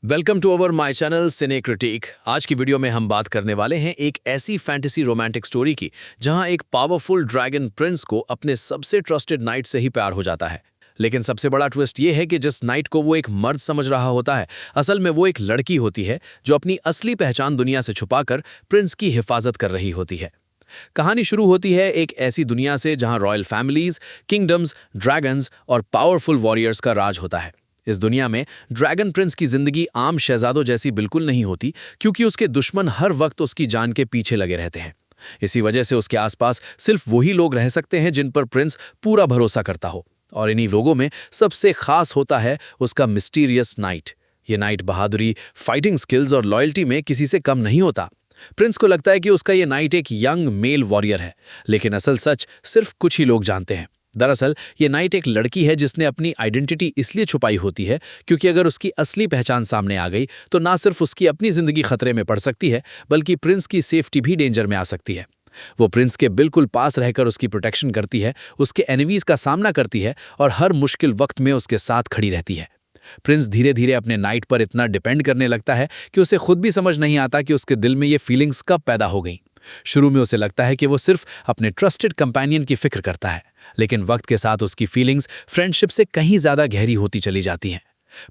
Welcome to our my channel cine critic. आज की video में हम बात करने वाले हैं एक ऐसी फैंटेसी रोमांटिक स्टोरी की जहां एक पावरफुल ड्रैगन प्रिंस को अपने सबसे ट्रस्टेड नाइट से ही प्यार हो जाता है। लेकिन सबसे बड़ा ट्विस्ट ये है कि जिस नाइट को वो एक मर्द समझ रहा होता है, असल में वो एक लड़की होती है जो अपनी असली पहचान दुनिया से छुपाकर प्रिंस की हिफाजत कर रही होती है। कहानी शुरू होती है एक ऐसी दुनिया से जहां रॉयल फैमिलीज, किंगडम्स, ड्रैगन्स और पावरफुल वॉरियर्स का राज होता है। इस दुनिया में ड्रैगन प्रिंस की जिंदगी आम शहजादों जैसी बिल्कुल नहीं होती, क्योंकि उसके दुश्मन हर वक्त उसकी जान के पीछे लगे रहते हैं। इसी वजह से उसके आसपास सिर्फ वही लोग रह सकते हैं जिन पर प्रिंस पूरा भरोसा करता हो। और इन्हीं लोगों में सबसे खास होता है उसका मिस्टीरियस नाइट। ये नाइट बहादुरी, फाइटिंग स्किल्स और लॉयल्टी में किसी से कम नहीं होता। प्रिंस को लगता है कि उसका ये नाइट एक यंग मेल वॉरियर है, लेकिन असल सच सिर्फ कुछ ही लोग जानते हैं। दरअसल ये नाइट एक लड़की है जिसने अपनी आइडेंटिटी इसलिए छुपाई होती है क्योंकि अगर उसकी असली पहचान सामने आ गई तो ना सिर्फ उसकी अपनी जिंदगी खतरे में पड़ सकती है, बल्कि प्रिंस की सेफ्टी भी डेंजर में आ सकती है। वो प्रिंस के बिल्कुल पास रहकर उसकी प्रोटेक्शन करती है, उसके एनिमीज का सामना करती है और हर मुश्किल वक्त में उसके साथ खड़ी रहती है। प्रिंस धीरे धीरे अपने नाइट पर इतना डिपेंड करने लगता है कि उसे खुद भी समझ नहीं आता कि उसके दिल में ये फीलिंग्स कब पैदा हो गई। शुरू में उसे लगता है कि वो सिर्फ अपने ट्रस्टेड कंपेनियन की फिक्र करता है, लेकिन वक्त के साथ उसकी फीलिंग्स फ्रेंडशिप से कहीं ज्यादा गहरी होती चली जाती हैं।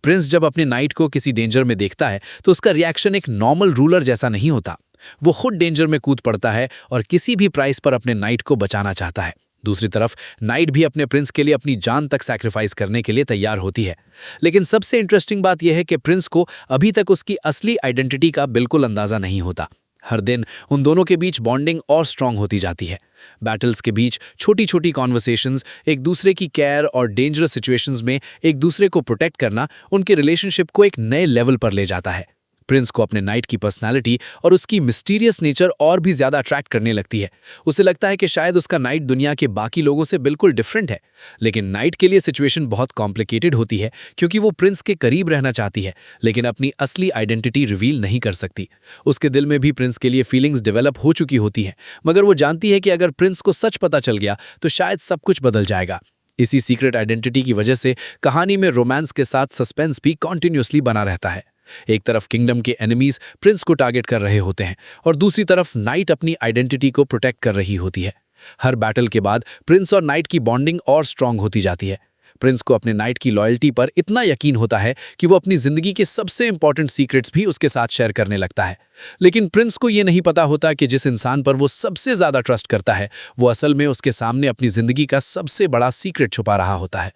प्रिंस जब अपने नाइट को किसी डेंजर में देखता है तो उसका रिएक्शन एक नॉर्मल रूलर जैसा नहीं होता। वो खुद डेंजर में कूद पड़ता है और किसी भी प्राइस पर अपने नाइट को बचाना चाहता है। दूसरी तरफ नाइट भी अपने प्रिंस के लिए अपनी जान तक सैक्रिफाइस करने के लिए तैयार होती है। लेकिन सबसे इंटरेस्टिंग बात यह है कि प्रिंस को अभी तक उसकी असली आइडेंटिटी का बिल्कुल अंदाजा नहीं होता। हर दिन उन दोनों के बीच बॉन्डिंग और स्ट्रांग होती जाती है। बैटल्स के बीच छोटी छोटी कॉन्वर्सेशंस, एक दूसरे की केयर और डेंजरस सिचुएशंस में एक दूसरे को प्रोटेक्ट करना उनके रिलेशनशिप को एक नए लेवल पर ले जाता है। प्रिंस को अपने नाइट की पर्सनालिटी और उसकी मिस्टीरियस नेचर और भी ज्यादा अट्रैक्ट करने लगती है। उसे लगता है कि शायद उसका नाइट दुनिया के बाकी लोगों से बिल्कुल डिफरेंट है। लेकिन नाइट के लिए सिचुएशन बहुत कॉम्प्लिकेटेड होती है, क्योंकि वो प्रिंस के करीब रहना चाहती है लेकिन अपनी असली आइडेंटिटी रिवील नहीं कर सकती। उसके दिल में भी प्रिंस के लिए फीलिंग्स डेवलप हो चुकी होती हैं, मगर वो जानती है कि अगर प्रिंस को सच पता चल गया तो शायद सब कुछ बदल जाएगा। इसी सीक्रेट आइडेंटिटी की वजह से कहानी में रोमांस के साथ सस्पेंस भी कॉन्टिन्यूसली बना रहता है। एक तरफ किंगडम के एनिमीज प्रिंस को टारगेट कर रहे होते हैं और दूसरी तरफ नाइट अपनी आइडेंटिटी को प्रोटेक्ट कर रही होती है। हर बैटल के बाद प्रिंस और नाइट की बॉन्डिंग और स्ट्रांग होती जाती है। प्रिंस को अपने नाइट की लॉयल्टी पर इतना यकीन होता है कि वो अपनी जिंदगी के सबसे इंपॉर्टेंट सीक्रेट्स भी उसके साथ शेयर करने लगता है। लेकिन प्रिंस को ये नहीं पता होता कि जिस इंसान पर वो सबसे ज्यादा ट्रस्ट करता है, वो असल में उसके सामने अपनी जिंदगी का सबसे बड़ा सीक्रेट छुपा रहा होता है।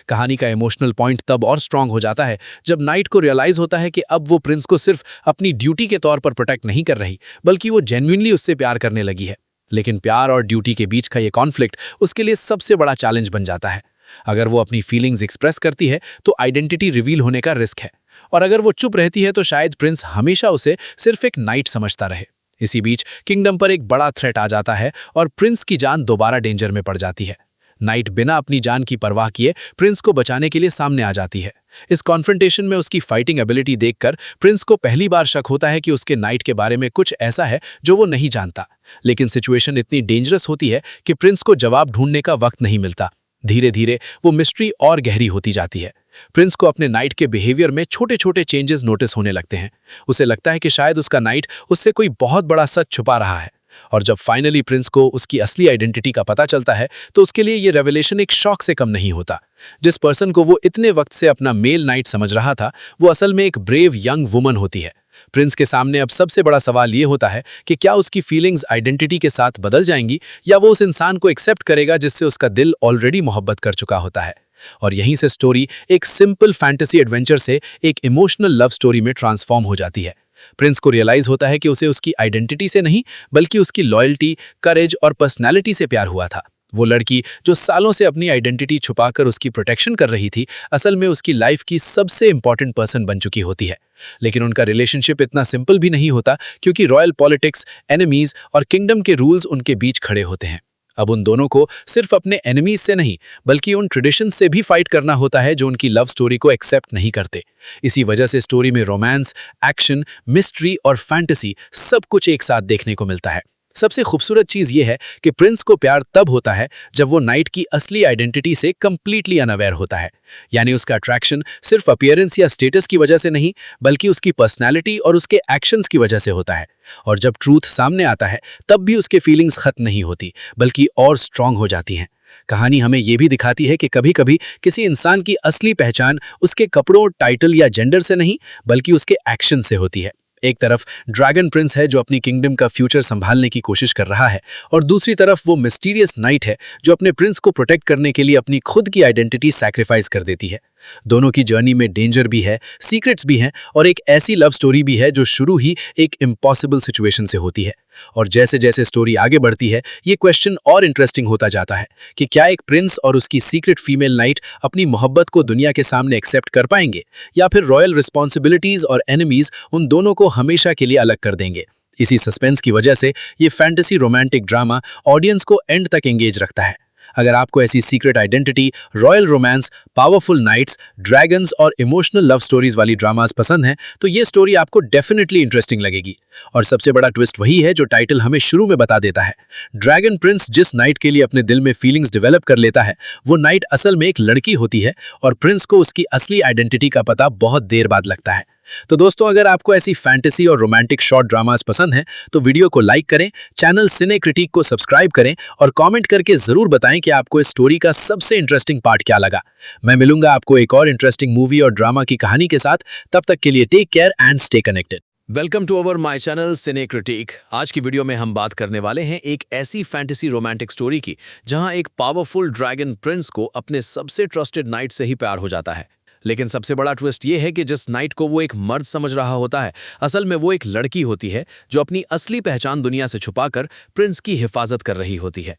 कहानी का इमोशनल पॉइंट तब और स्ट्रांग हो जाता है जब नाइट को रियलाइज होता है कि अब वो प्रिंस को सिर्फ अपनी ड्यूटी के तौर पर प्रोटेक्ट नहीं कर रही, बल्कि वो जेन्युइनली उससे प्यार करने लगी है। लेकिन प्यार और ड्यूटी के बीच का ये कॉन्फ्लिक्ट उसके लिए सबसे बड़ा चैलेंज बन जाता है। अगर वो अपनी फीलिंग्स एक्सप्रेस करती है तो आइडेंटिटी रिवील होने का रिस्क है, और अगर वो चुप रहती है तो शायद प्रिंस हमेशा उसे सिर्फ एक नाइट समझता रहे। इसी बीच किंगडम पर एक बड़ा थ्रेट आ जाता है और प्रिंस की जान दोबारा डेंजर में पड़ जाती है। नाइट बिना अपनी जान की परवाह किए प्रिंस को बचाने के लिए सामने आ जाती है। इस कॉन्फ्रंटेशन में उसकी फाइटिंग एबिलिटी देखकर प्रिंस को पहली बार शक होता है कि उसके नाइट के बारे में कुछ ऐसा है जो वो नहीं जानता। लेकिन सिचुएशन इतनी डेंजरस होती है कि प्रिंस को जवाब ढूंढने का वक्त नहीं मिलता। धीरे धीरे वो मिस्ट्री और गहरी होती जाती है। प्रिंस को अपने नाइट के बिहेवियर में छोटे छोटे चेंजेस नोटिस होने लगते हैं। उसे लगता है कि शायद उसका नाइट उससे कोई बहुत बड़ा सच छुपा रहा है। और जब फाइनली प्रिंस को उसकी असली आइडेंटिटी का पता चलता है तो उसके लिए ये रेवलेशन एक शॉक से कम नहीं होता। जिस पर्सन को वो इतने वक्त से अपना मेल नाइट समझ रहा था, वो असल में एक ब्रेव यंग वुमन होती है। प्रिंस के सामने अब सबसे बड़ा सवाल ये होता है कि क्या उसकी फीलिंग्स आइडेंटिटी के साथ बदल जाएंगी, या वो उस इंसान को एक्सेप्ट करेगा जिससे उसका दिल ऑलरेडी मोहब्बत कर चुका होता है। और यहीं से स्टोरी एक सिंपल फैंटेसी एडवेंचर से एक इमोशनल लव स्टोरी में ट्रांसफॉर्म हो जाती है। प्रिंस को रियलाइज होता है कि उसे उसकी आइडेंटिटी से नहीं, बल्कि उसकी लॉयल्टी, करेज और पर्सनैलिटी से प्यार हुआ था। वो लड़की जो सालों से अपनी आइडेंटिटी छुपाकर उसकी प्रोटेक्शन कर रही थी, असल में उसकी लाइफ की सबसे इंपॉर्टेंट पर्सन बन चुकी होती है। लेकिन उनका रिलेशनशिप इतना सिंपल भी नहीं होता, क्योंकि रॉयल पॉलिटिक्स, एनिमीज और किंगडम के रूल्स उनके बीच खड़े होते हैं। अब उन दोनों को सिर्फ अपने एनिमीज से नहीं, बल्कि उन ट्रेडिशन से भी फाइट करना होता है जो उनकी लव स्टोरी को एक्सेप्ट नहीं करते। इसी वजह से स्टोरी में रोमांस, एक्शन, मिस्ट्री और फैंटेसी सब कुछ एक साथ देखने को मिलता है। सबसे खूबसूरत चीज ये है कि प्रिंस को प्यार तब होता है जब वो नाइट की असली आइडेंटिटी से कंप्लीटली अनअवेयर होता है। यानी उसका अट्रैक्शन सिर्फ अपीयरेंस या स्टेटस की वजह से नहीं, बल्कि उसकी पर्सनैलिटी और उसके एक्शंस की वजह से होता है। और जब ट्रूथ सामने आता है तब भी उसके फीलिंग्स खत्म नहीं होती, बल्कि और स्ट्रांग हो जाती हैं। कहानी हमें यह भी दिखाती है कि कभी-कभी किसी इंसान की असली पहचान उसके कपड़ों, टाइटल या जेंडर से नहीं, बल्कि उसके एक्शन से होती है। एक तरफ ड्रैगन प्रिंस है जो अपनी किंगडम का फ्यूचर संभालने की कोशिश कर रहा है, और दूसरी तरफ वो मिस्टीरियस नाइट है जो अपने प्रिंस को प्रोटेक्ट करने के लिए अपनी खुद की आइडेंटिटी सैक्रिफाइस कर देती है। दोनों की जर्नी में डेंजर भी है, सीक्रेट्स भी हैं, और एक ऐसी लव स्टोरी भी है जो शुरू ही एक इम्पॉसिबल सिचुएशन से होती है। और जैसे जैसे स्टोरी आगे बढ़ती है, ये क्वेश्चन और इंटरेस्टिंग होता जाता है कि क्या एक प्रिंस और उसकी सीक्रेट फीमेल नाइट अपनी मोहब्बत को दुनिया के सामने एक्सेप्ट कर पाएंगे, या फिर रॉयल रिस्पॉन्सिबिलिटीज और एनिमीज उन दोनों को हमेशा के लिए अलग कर देंगे। इसी सस्पेंस की वजह से ये फैंटेसी रोमांटिक ड्रामा ऑडियंस को एंड तक एंगेज रखता है। अगर आपको ऐसी secret identity, royal romance, powerful knights, dragons और इमोशनल लव स्टोरीज वाली ड्रामास पसंद हैं, तो ये स्टोरी आपको डेफिनेटली इंटरेस्टिंग लगेगी। और सबसे बड़ा ट्विस्ट वही है जो टाइटल हमें शुरू में बता देता है। ड्रैगन प्रिंस जिस नाइट के लिए अपने दिल में फीलिंग्स डेवलप कर लेता है, वो नाइट असल में एक लड़की होती है, और प्रिंस को उसकी असली आइडेंटिटी का पता बहुत देर बाद लगता है। तो दोस्तों, अगर आपको ऐसी फैंटेसी और रोमांटिक शॉर्ट ड्रामास पसंद हैं, तो वीडियो को लाइक करें, चैनल सिने क्रिटिक को सब्सक्राइब करें, और कमेंट करके जरूर बताएं कि आपको इस स्टोरी का सबसे इंटरेस्टिंग पार्ट क्या लगा। मैं मिलूंगा आपको एक और इंटरेस्टिंग मूवी और ड्रामा की कहानी के साथ। तब तक के लिए take care and stay connected. Welcome to our my channel cine critic. आज की वीडियो में हम बात करने वाले हैं एक ऐसी फैंटेसी रोमांटिक स्टोरी की जहां एक पावरफुल ड्रैगन प्रिंस को अपने सबसे ट्रस्टेड नाइट से ही प्यार हो जाता है। लेकिन सबसे बड़ा ट्विस्ट ये है कि जिस नाइट को वो एक मर्द समझ रहा होता है, असल में वो एक लड़की होती है जो अपनी असली पहचान दुनिया से छुपाकर प्रिंस की हिफाजत कर रही होती है।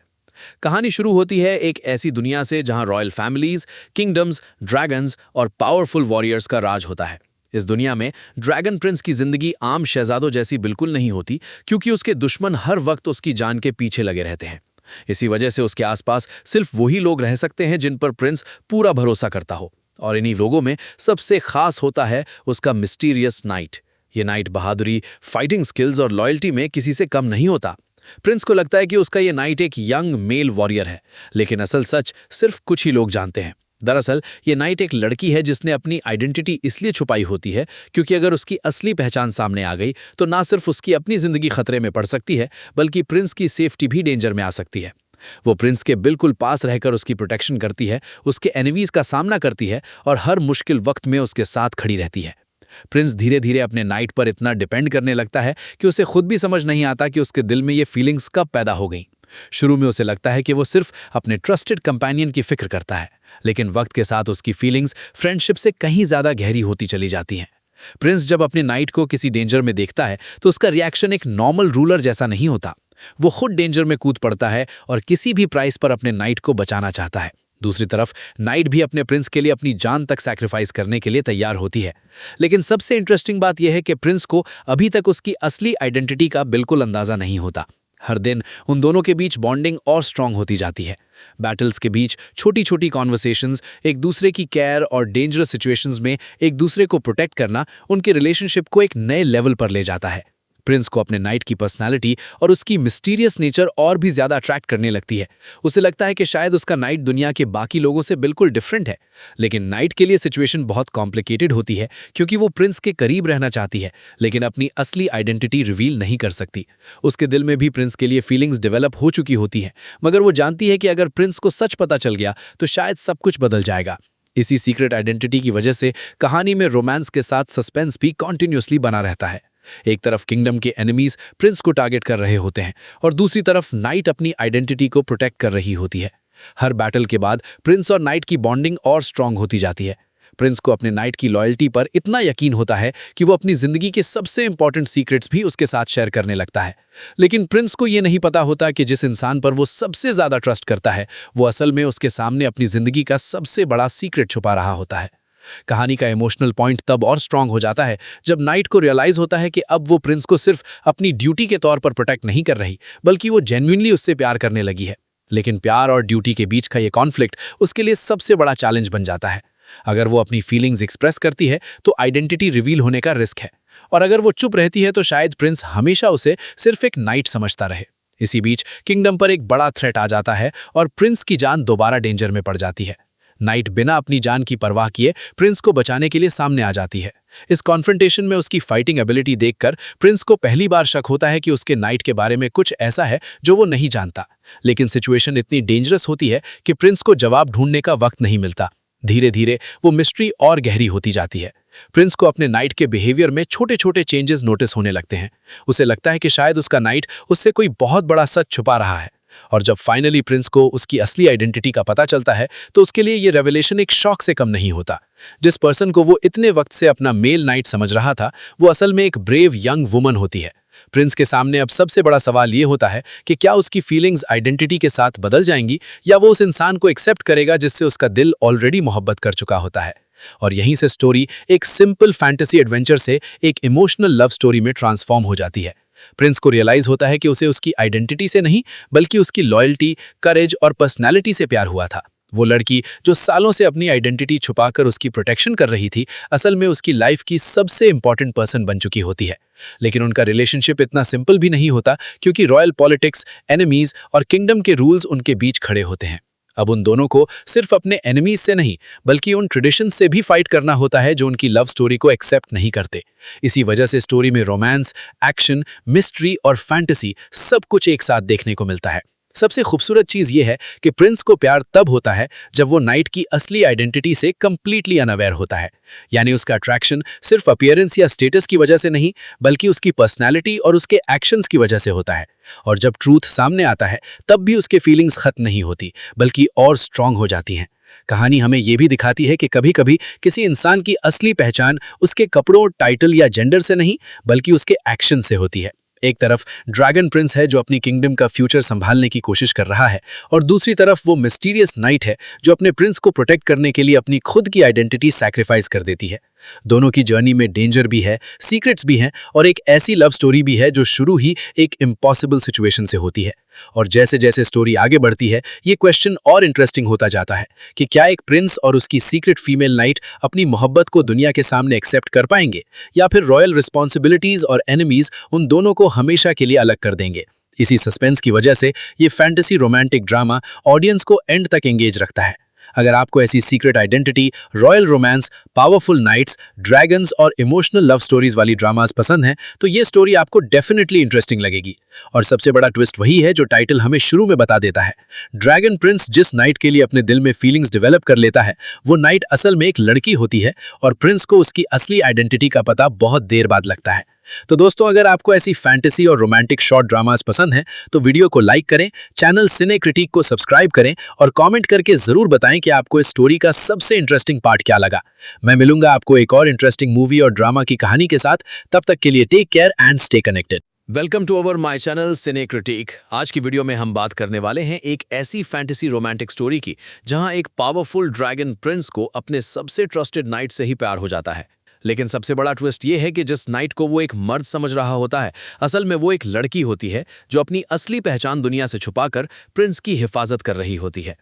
कहानी शुरू होती है एक ऐसी दुनिया से जहां रॉयल फैमिलीज, किंगडम्स, ड्रैगन्स और पावरफुल वॉरियर्स का राज होता है। इस दुनिया में ड्रैगन प्रिंस की जिंदगी आम शहजादों जैसी बिल्कुल नहीं होती, क्योंकि उसके दुश्मन हर वक्त उसकी जान के पीछे लगे रहते हैं। इसी वजह से उसके आसपास सिर्फ वही लोग रह सकते हैं जिन पर प्रिंस पूरा भरोसा करता हो। और इन्हीं लोगों में सबसे खास होता है उसका मिस्टीरियस नाइट। ये नाइट बहादुरी, फाइटिंग स्किल्स और लॉयल्टी में किसी से कम नहीं होता। प्रिंस को लगता है कि उसका ये नाइट एक यंग मेल वॉरियर है, लेकिन असल सच सिर्फ कुछ ही लोग जानते हैं। दरअसल ये नाइट एक लड़की है जिसने अपनी आइडेंटिटी इसलिए छुपाई होती है क्योंकि अगर उसकी असली पहचान सामने आ गई तो ना सिर्फ उसकी अपनी जिंदगी खतरे में पड़ सकती है, बल्कि प्रिंस की सेफ्टी भी डेंजर में आ सकती है। वो प्रिंस के बिल्कुल पास रहकर उसकी प्रोटेक्शन करती है, उसके एनिमीज का सामना करती है और हर मुश्किल वक्त में उसके साथ खड़ी रहती है। प्रिंस धीरे धीरे अपने नाइट पर इतना डिपेंड करने लगता है कि उसे खुद भी समझ नहीं आता कि उसके दिल में ये फीलिंग्स कब पैदा हो गईं। शुरू में उसे लगता है कि वो सिर्फ अपने ट्रस्टेड कंपेनियन की फिक्र करता है, लेकिन वक्त के साथ उसकी फीलिंग्स फ्रेंडशिप से कहीं ज्यादा गहरी होती चली जाती हैं। प्रिंस जब अपने नाइट को किसी डेंजर में देखता है तो उसका रिएक्शन एक नॉर्मल रूलर जैसा नहीं होता। वो खुद डेंजर में कूद पड़ता है और किसी भी प्राइस पर अपने नाइट को बचाना चाहता है। दूसरी तरफ नाइट भी अपने प्रिंस के लिए अपनी जान तक सैक्रिफाइस करने के लिए तैयार होती है। लेकिन सबसे इंटरेस्टिंग बात यह है कि प्रिंस को अभी तक उसकी असली आइडेंटिटी का बिल्कुल अंदाजा नहीं होता। हर दिन उन दोनों के बीच बॉन्डिंग और स्ट्रांग होती जाती है। बैटल्स के बीच छोटी छोटी कॉन्वर्सेशंस, एक दूसरे की केयर और डेंजरस सिचुएशंस में एक दूसरे को प्रोटेक्ट करना उनके रिलेशनशिप को एक नए लेवल पर ले जाता है। प्रिंस को अपने नाइट की पर्सनालिटी और उसकी मिस्टीरियस नेचर और भी ज्यादा अट्रैक्ट करने लगती है। उसे लगता है कि शायद उसका नाइट दुनिया के बाकी लोगों से बिल्कुल डिफरेंट है। लेकिन नाइट के लिए सिचुएशन बहुत कॉम्प्लिकेटेड होती है, क्योंकि वो प्रिंस के करीब रहना चाहती है, लेकिन अपनी असली आइडेंटिटी रिवील नहीं कर सकती। उसके दिल में भी प्रिंस के लिए फीलिंग्स डेवलप हो चुकी होती हैं, मगर वो जानती है कि अगर प्रिंस को सच पता चल गया तो शायद सब कुछ बदल जाएगा। इसी सीक्रेट आइडेंटिटी की वजह से कहानी में रोमांस के साथ सस्पेंस भी कॉन्टिन्यूसली बना रहता है। एक तरफ किंगडम के एनिमीज प्रिंस को टारगेट कर रहे होते हैं, और दूसरी तरफ नाइट अपनी आइडेंटिटी को प्रोटेक्ट कर रही होती है। हर बैटल के बाद प्रिंस और नाइट की बॉन्डिंग और स्ट्रांग होती जाती है। प्रिंस को अपने नाइट की लॉयल्टी पर इतना यकीन होता है कि वो अपनी जिंदगी के सबसे इंपॉर्टेंट सीक्रेट्स भी उसके साथ शेयर करने लगता है। लेकिन प्रिंस को ये नहीं पता होता कि जिस इंसान पर वो सबसे ज्यादा ट्रस्ट करता है, वो असल में उसके सामने अपनी जिंदगी का सबसे बड़ा सीक्रेट छुपा रहा होता है। कहानी का इमोशनल पॉइंट तब और स्ट्रांग हो जाता है जब नाइट को रियलाइज होता है कि अब वो प्रिंस को सिर्फ अपनी ड्यूटी के तौर पर प्रोटेक्ट नहीं कर रही, बल्कि वो जेन्युइनली उससे प्यार करने लगी है। लेकिन प्यार और ड्यूटी के बीच का ये कॉन्फ्लिक्ट उसके लिए सबसे बड़ा चैलेंज बन जाता है। अगर वो अपनी फीलिंग्स एक्सप्रेस करती है तो आइडेंटिटी रिवील होने का रिस्क है, और अगर वो चुप रहती है तो शायद प्रिंस हमेशा उसे सिर्फ एक नाइट समझता रहे। इसी बीच किंगडम पर एक बड़ा थ्रेट आ जाता है और प्रिंस की जान दोबारा डेंजर में पड़ जाती है। नाइट बिना अपनी जान की परवाह किए प्रिंस को बचाने के लिए सामने आ जाती है। इस कॉन्फ्रंटेशन में उसकी फाइटिंग एबिलिटी देखकर प्रिंस को पहली बार शक होता है कि उसके नाइट के बारे में कुछ ऐसा है जो वो नहीं जानता। लेकिन सिचुएशन इतनी डेंजरस होती है कि प्रिंस को जवाब ढूंढने का वक्त नहीं मिलता। धीरे धीरे वो मिस्ट्री और गहरी होती जाती है। प्रिंस को अपने नाइट के बिहेवियर में छोटे छोटे चेंजेस नोटिस होने लगते हैं। उसे लगता है कि शायद उसका नाइट उससे कोई बहुत बड़ा सच छुपा रहा है। और जब फाइनली प्रिंस को उसकी असली आइडेंटिटी का पता चलता है तो उसके लिए ये रेवलेशन एक शॉक से कम नहीं होता। जिस पर्सन को वो इतने वक्त से अपना मेल नाइट समझ रहा था, वो असल में एक ब्रेव यंग वुमन होती है। प्रिंस के सामने अब सबसे बड़ा सवाल ये होता है कि क्या उसकी फीलिंग्स आइडेंटिटी के साथ बदल जाएंगी या वो उस इंसान को एक्सेप्ट करेगा जिससे उसका दिल ऑलरेडी मोहब्बत कर चुका होता है। और यहीं से स्टोरी एक सिंपल फैंटेसी एडवेंचर से एक इमोशनल लव स्टोरी में ट्रांसफॉर्म हो जाती है। प्रिंस को रियलाइज होता है कि उसे उसकी आइडेंटिटी से नहीं बल्कि उसकी लॉयल्टी, करेज और पर्सनैलिटी से प्यार हुआ था। वो लड़की जो सालों से अपनी आइडेंटिटी छुपाकर उसकी प्रोटेक्शन कर रही थी, असल में उसकी लाइफ की सबसे इंपॉर्टेंट पर्सन बन चुकी होती है। लेकिन उनका रिलेशनशिप इतना सिंपल भी नहीं होता, क्योंकि रॉयल पॉलिटिक्स, एनिमीज और किंगडम के रूल्स उनके बीच खड़े होते हैं। अब उन दोनों को सिर्फ अपने एनिमीज से नहीं बल्कि उन ट्रेडिशंस से भी फाइट करना होता है जो उनकी लव स्टोरी को एक्सेप्ट नहीं करते। इसी वजह से स्टोरी में रोमांस, एक्शन, मिस्ट्री और फैंटेसी सब कुछ एक साथ देखने को मिलता है। सबसे खूबसूरत चीज़ ये है कि प्रिंस को प्यार तब होता है जब वो नाइट की असली आइडेंटिटी से कंप्लीटली अनअवेयर होता है। यानी उसका अट्रैक्शन सिर्फ अपीयरेंस या स्टेटस की वजह से नहीं बल्कि उसकी पर्सनैलिटी और उसके एक्शंस की वजह से होता है। और जब ट्रूथ सामने आता है तब भी उसके फीलिंग्स खत्म नहीं होती बल्कि और स्ट्रांग हो जाती हैं। कहानी हमें यह भी दिखाती है कि कभी-कभी किसी इंसान की असली पहचान उसके कपड़ों, टाइटल या जेंडर से नहीं बल्कि उसके एक्शन से होती है। एक तरफ ड्रैगन प्रिंस है जो अपनी किंगडम का फ्यूचर संभालने की कोशिश कर रहा है और दूसरी तरफ वो मिस्टीरियस नाइट है जो अपने प्रिंस को प्रोटेक्ट करने के लिए अपनी खुद की आइडेंटिटी सैक्रिफाइस कर देती है। दोनों की जर्नी में डेंजर भी है, सीक्रेट्स भी हैं और एक ऐसी लव स्टोरी भी है जो शुरू ही एक इम्पॉसिबल सिचुएशन से होती है। और जैसे जैसे स्टोरी आगे बढ़ती है ये क्वेश्चन और इंटरेस्टिंग होता जाता है कि क्या एक प्रिंस और उसकी सीक्रेट फीमेल नाइट अपनी मोहब्बत को दुनिया के सामने एक्सेप्ट कर पाएंगे या फिर रॉयल रिस्पॉन्सिबिलिटीज और एनिमीज उन दोनों को हमेशा के लिए अलग कर देंगे। इसी सस्पेंस की वजह से ये फैंटेसी रोमांटिक ड्रामा ऑडियंस को एंड तक एंगेज रखता है। अगर आपको ऐसी secret identity, royal romance, powerful knights, dragons और इमोशनल लव स्टोरीज वाली ड्रामास पसंद हैं तो ये स्टोरी आपको डेफिनेटली इंटरेस्टिंग लगेगी। और सबसे बड़ा ट्विस्ट वही है जो टाइटल हमें शुरू में बता देता है। ड्रैगन प्रिंस जिस नाइट के लिए अपने दिल में फीलिंग्स डेवलप कर लेता है वो नाइट असल में एक लड़की होती है और प्रिंस को उसकी असली आइडेंटिटी का पता बहुत देर बाद लगता है। तो दोस्तों, अगर आपको ऐसी फैंटेसी और रोमांटिक शॉर्ट ड्रामास पसंद हैं तो वीडियो को लाइक करें, चैनल सिने क्रिटिक को सब्सक्राइब करें और कमेंट करके जरूर बताएं कि आपको इस स्टोरी का सबसे इंटरेस्टिंग पार्ट क्या लगा। मैं मिलूंगा आपको एक और इंटरेस्टिंग मूवी और ड्रामा की कहानी के साथ। तब तक के लिए take care and stay connected. Welcome to our my channel cine critic. आज की वीडियो में हम बात करने वाले हैं एक ऐसी फैंटेसी रोमांटिक स्टोरी की जहां एक पावरफुल ड्रैगन प्रिंस को अपने सबसे ट्रस्टेड नाइट से ही प्यार हो जाता है। लेकिन सबसे बड़ा ट्विस्ट ये है कि जिस नाइट को वो एक मर्द समझ रहा होता है असल में वो एक लड़की होती है जो अपनी असली पहचान दुनिया से छुपाकर प्रिंस की हिफाजत कर रही होती है।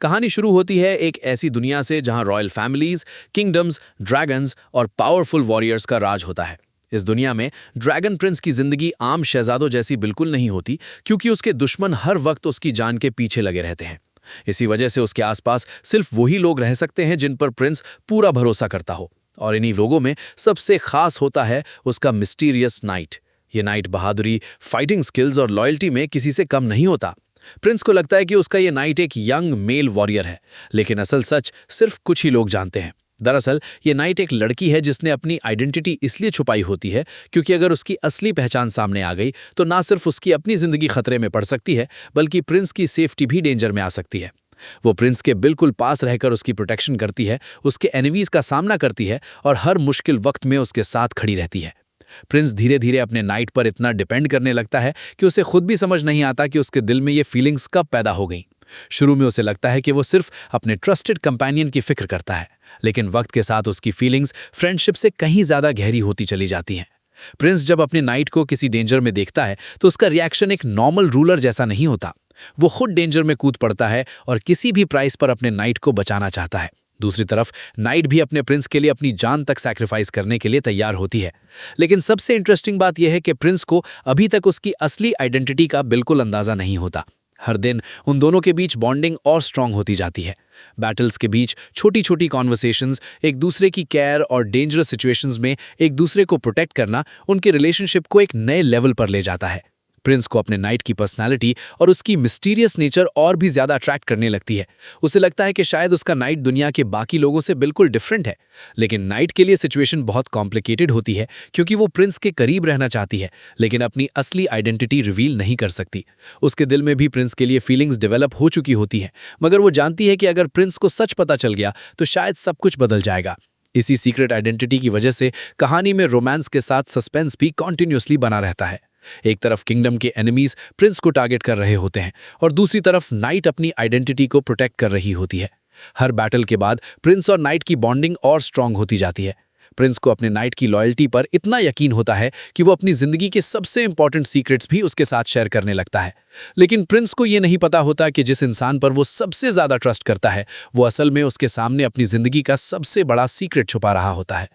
कहानी शुरू होती है एक ऐसी दुनिया से जहां रॉयल फैमिलीज, किंगडम्स, ड्रैगन्स और पावरफुल वॉरियर्स का राज होता है। इस दुनिया में ड्रैगन प्रिंस की जिंदगी आम शहजादों जैसी बिल्कुल नहीं होती, क्योंकि उसके दुश्मन हर वक्त उसकी जान के पीछे लगे रहते हैं। इसी वजह से उसके आसपास सिर्फ वही लोग रह सकते हैं जिन पर प्रिंस पूरा भरोसा करता हो। और इन्हीं लोगों में सबसे खास होता है उसका मिस्टीरियस नाइट। ये नाइट बहादुरी, फाइटिंग स्किल्स और लॉयल्टी में किसी से कम नहीं होता। प्रिंस को लगता है कि उसका ये नाइट एक यंग मेल वॉरियर है, लेकिन असल सच सिर्फ कुछ ही लोग जानते हैं। दरअसल ये नाइट एक लड़की है जिसने अपनी आइडेंटिटी इसलिए छुपाई होती है क्योंकि अगर उसकी असली पहचान सामने आ गई तो ना सिर्फ उसकी अपनी जिंदगी खतरे में पड़ सकती है बल्कि प्रिंस की सेफ्टी भी डेंजर में आ सकती है। वो प्रिंस के बिल्कुल पास रहकर उसकी प्रोटेक्शन करती है, उसके एनिमीज का सामना करती है और हर मुश्किल वक्त में उसके साथ खड़ी रहती है। प्रिंस धीरे धीरे अपने नाइट पर इतना डिपेंड करने लगता है कि उसे खुद भी समझ नहीं आता कि उसके दिल में ये फीलिंग्स कब पैदा हो गईं। शुरू में उसे लगता है कि वो सिर्फ अपने ट्रस्टेड कंपेनियन की फिक्र करता है, लेकिन वक्त के साथ उसकी फीलिंग्स फ्रेंडशिप से कहीं ज्यादा गहरी होती चली जाती हैं। प्रिंस जब अपने नाइट को किसी डेंजर में देखता है तो उसका रिएक्शन एक नॉर्मल रूलर जैसा नहीं होता। वो खुद डेंजर में कूद पड़ता है और किसी भी प्राइस पर अपने नाइट को बचाना चाहता है। दूसरी तरफ नाइट भी अपने प्रिंस के लिए अपनी जान तक सैक्रिफाइस करने के लिए तैयार होती है। लेकिन सबसे इंटरेस्टिंग बात यह है कि प्रिंस को अभी तक उसकी असली आइडेंटिटी का बिल्कुल अंदाजा नहीं होता। हर दिन उन दोनों के बीच बॉन्डिंग और स्ट्रांग होती जाती है। बैटल्स के बीच छोटी छोटी कॉन्वर्सेशंस, एक दूसरे की केयर और डेंजरस सिचुएशंस में एक दूसरे को प्रोटेक्ट करना उनके रिलेशनशिप को एक नए लेवल पर ले जाता है। प्रिंस को अपने नाइट की पर्सनालिटी और उसकी मिस्टीरियस नेचर और भी ज्यादा अट्रैक्ट करने लगती है। उसे लगता है कि शायद उसका नाइट दुनिया के बाकी लोगों से बिल्कुल डिफरेंट है। लेकिन नाइट के लिए सिचुएशन बहुत कॉम्प्लिकेटेड होती है, क्योंकि वो प्रिंस के करीब रहना चाहती है लेकिन अपनी असली आइडेंटिटी रिवील नहीं कर सकती। उसके दिल में भी प्रिंस के लिए फीलिंग्स डेवलप हो चुकी होती हैं, मगर वो जानती है कि अगर प्रिंस को सच पता चल गया तो शायद सब कुछ बदल जाएगा। इसी सीक्रेट आइडेंटिटी की वजह से कहानी में रोमांस के साथ सस्पेंस भी कॉन्टिन्यूसली बना रहता है। एक तरफ किंगडम के एनिमीज प्रिंस को टारगेट कर रहे होते हैं और दूसरी तरफ नाइट अपनी आइडेंटिटी को प्रोटेक्ट कर रही होती है। हर बैटल के बाद प्रिंस और नाइट की बॉन्डिंग और स्ट्रांग होती जाती है। प्रिंस को अपने नाइट की लॉयल्टी पर इतना यकीन होता है कि वो अपनी जिंदगी के सबसे इंपॉर्टेंट सीक्रेट्स भी उसके साथ शेयर करने लगता है। लेकिन प्रिंस को ये नहीं पता होता कि जिस इंसान पर वो सबसे ज्यादा ट्रस्ट करता है वो असल में उसके सामने अपनी जिंदगी का सबसे बड़ा सीक्रेट छुपा रहा होता है।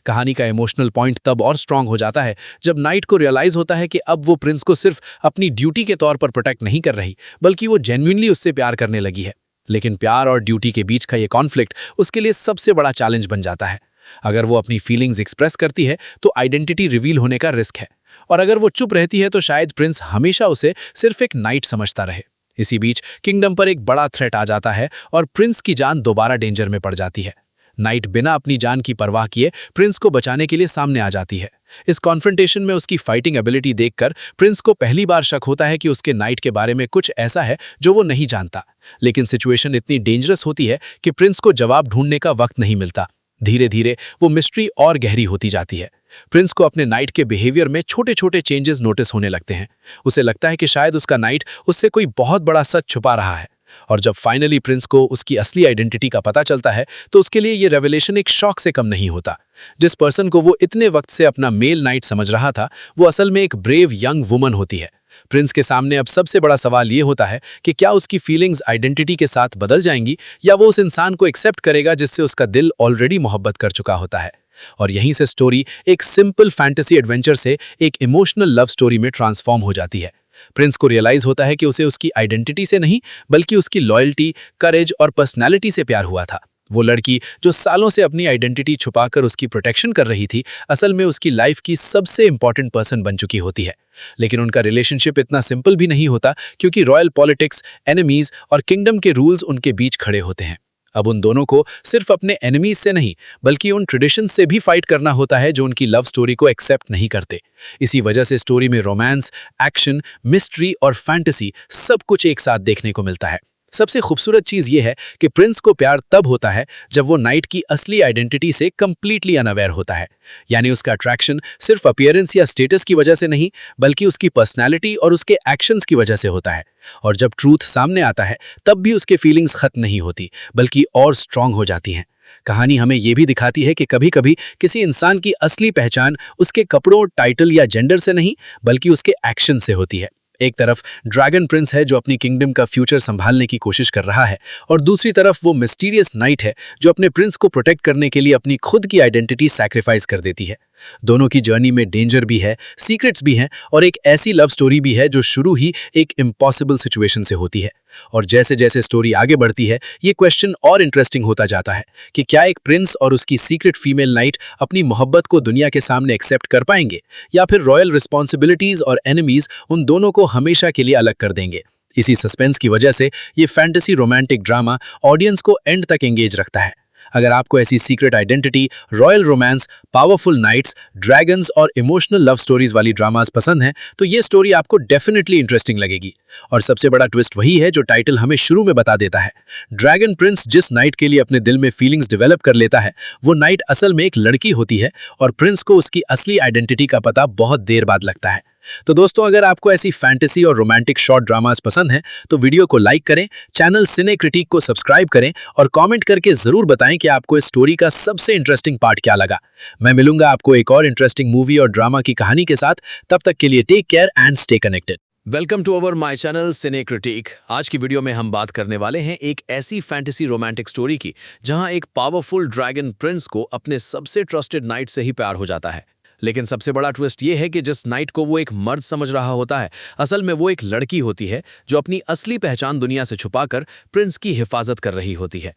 कहानी का इमोशनल पॉइंट तब और स्ट्रांग हो जाता है जब नाइट को रियलाइज होता है कि अब वो प्रिंस को सिर्फ अपनी ड्यूटी के तौर पर प्रोटेक्ट नहीं कर रही, बल्कि वो जेन्युइनली उससे प्यार करने लगी है। लेकिन प्यार और ड्यूटी के बीच का ये कॉन्फ्लिक्ट उसके लिए सबसे बड़ा चैलेंज बन जाता है। अगर वो अपनी फीलिंग्स एक्सप्रेस करती है तो आइडेंटिटी रिवील होने का रिस्क है, और अगर वो चुप रहती है तो शायद प्रिंस हमेशा उसे सिर्फ एक नाइट समझता रहे। इसी बीच किंगडम पर एक बड़ा थ्रेट आ जाता है और प्रिंस की जान दोबारा डेंजर में पड़ जाती है। नाइट बिना अपनी जान की परवाह किए प्रिंस को बचाने के लिए सामने आ जाती है। इस कॉन्फ्रंटेशन में उसकी फाइटिंग एबिलिटी देखकर प्रिंस को पहली बार शक होता है कि उसके नाइट के बारे में कुछ ऐसा है जो वो नहीं जानता। लेकिन सिचुएशन इतनी डेंजरस होती है कि प्रिंस को जवाब ढूंढने का वक्त नहीं मिलता। धीरे धीरे वो मिस्ट्री और गहरी होती जाती है। प्रिंस को अपने नाइट के बिहेवियर में छोटे छोटे चेंजेस नोटिस होने लगते हैं। उसे लगता है कि शायद उसका नाइट उससे कोई बहुत बड़ा सच छुपा रहा है। और जब फाइनली प्रिंस को उसकी असली आइडेंटिटी का पता चलता है तो उसके लिए ये रेवलेशन एक शॉक से कम नहीं होता। जिस पर्सन को वो इतने वक्त से अपना मेल नाइट समझ रहा था वो असल में एक ब्रेव यंग वुमन होती है। प्रिंस के सामने अब सबसे बड़ा सवाल ये होता है कि क्या उसकी फीलिंग्स आइडेंटिटी के साथ बदल जाएंगी या वो उस इंसान को एक्सेप्ट करेगा जिससे उसका दिल ऑलरेडी मोहब्बत कर चुका होता है। और यहीं से स्टोरी एक सिंपल फैंटेसी एडवेंचर से एक इमोशनल लव स्टोरी में ट्रांसफॉर्म हो जाती है। प्रिंस को रियलाइज होता है कि उसे उसकी आइडेंटिटी से नहीं बल्कि उसकी लॉयल्टी, करेज और पर्सनैलिटी से प्यार हुआ था। वो लड़की जो सालों से अपनी आइडेंटिटी छुपाकर उसकी प्रोटेक्शन कर रही थी असल में उसकी लाइफ की सबसे इंपॉर्टेंट पर्सन बन चुकी होती है। लेकिन उनका रिलेशनशिप इतना सिंपल भी नहीं होता, क्योंकि रॉयल पॉलिटिक्स, एनिमीज और किंगडम के रूल्स उनके बीच खड़े होते हैं। अब उन दोनों को सिर्फ अपने एनिमीज से नहीं बल्कि उन ट्रेडिशंस से भी फाइट करना होता है जो उनकी लव स्टोरी को एक्सेप्ट नहीं करते। इसी वजह से स्टोरी में रोमांस, एक्शन, मिस्ट्री और फैंटेसी सब कुछ एक साथ देखने को मिलता है। सबसे खूबसूरत चीज ये है कि प्रिंस को प्यार तब होता है जब वो नाइट की असली आइडेंटिटी से कंप्लीटली अनअवेयर होता है। यानी उसका अट्रैक्शन सिर्फ अपीयरेंस या स्टेटस की वजह से नहीं बल्कि उसकी पर्सनैलिटी और उसके एक्शंस की वजह से होता है। और जब ट्रूथ सामने आता है तब भी उसके फीलिंग्स खत्म नहीं होती बल्कि और स्ट्रांग हो जाती हैं। कहानी हमें यह भी दिखाती है कि कभी कभी किसी इंसान की असली पहचान उसके कपड़ों, टाइटल या जेंडर से नहीं बल्कि उसके एक्शन से होती है। एक तरफ ड्रैगन प्रिंस है जो अपनी किंगडम का फ्यूचर संभालने की कोशिश कर रहा है, और दूसरी तरफ वो मिस्टीरियस नाइट है जो अपने प्रिंस को प्रोटेक्ट करने के लिए अपनी खुद की आइडेंटिटी सैक्रिफाइस कर देती है। दोनों की जर्नी में डेंजर भी है, सीक्रेट्स भी हैं और एक ऐसी लव स्टोरी भी है जो शुरू ही एक इम्पॉसिबल सिचुएशन से होती है। और जैसे जैसे स्टोरी आगे बढ़ती है ये क्वेश्चन और इंटरेस्टिंग होता जाता है कि क्या एक प्रिंस और उसकी सीक्रेट फीमेल नाइट अपनी मोहब्बत को दुनिया के सामने एक्सेप्ट कर पाएंगे या फिर रॉयल रिस्पॉन्सिबिलिटीज और एनिमीज उन दोनों को हमेशा के लिए अलग कर देंगे। इसी सस्पेंस की वजह से ये फैंटेसी रोमांटिक ड्रामा ऑडियंस को एंड तक एंगेज रखता है। अगर आपको ऐसी secret identity, royal romance, powerful knights, dragons और इमोशनल लव स्टोरीज वाली ड्रामास पसंद हैं तो ये स्टोरी आपको डेफिनेटली इंटरेस्टिंग लगेगी। और सबसे बड़ा ट्विस्ट वही है जो टाइटल हमें शुरू में बता देता है। ड्रैगन प्रिंस जिस नाइट के लिए अपने दिल में फीलिंग्स डेवलप कर लेता है वो नाइट असल में एक लड़की होती है और प्रिंस को उसकी असली आइडेंटिटी का पता बहुत देर बाद लगता है। तो दोस्तों, अगर आपको ऐसी फैंटेसी और रोमांटिक शॉर्ट ड्रामास पसंद हैं तो वीडियो को लाइक करें, चैनल सिने क्रिटिक को सब्सक्राइब करें और कमेंट करके जरूर बताएं कि आपको इस स्टोरी का सबसे इंटरेस्टिंग पार्ट क्या लगा। मैं मिलूंगा आपको एक और इंटरेस्टिंग मूवी और ड्रामा की कहानी के साथ। तब तक के लिए take care and stay connected. Welcome to our my channel cine critic. आज की वीडियो में हम बात करने वाले हैं एक ऐसी फैंटेसी रोमांटिक स्टोरी की जहां एक पावरफुल ड्रैगन प्रिंस को अपने सबसे ट्रस्टेड नाइट से ही प्यार हो जाता है। लेकिन सबसे बड़ा ट्विस्ट ये है कि जिस नाइट को वो एक मर्द समझ रहा होता है, असल में वो एक लड़की होती है जो अपनी असली पहचान दुनिया से छुपाकर प्रिंस की हिफाजत कर रही होती है।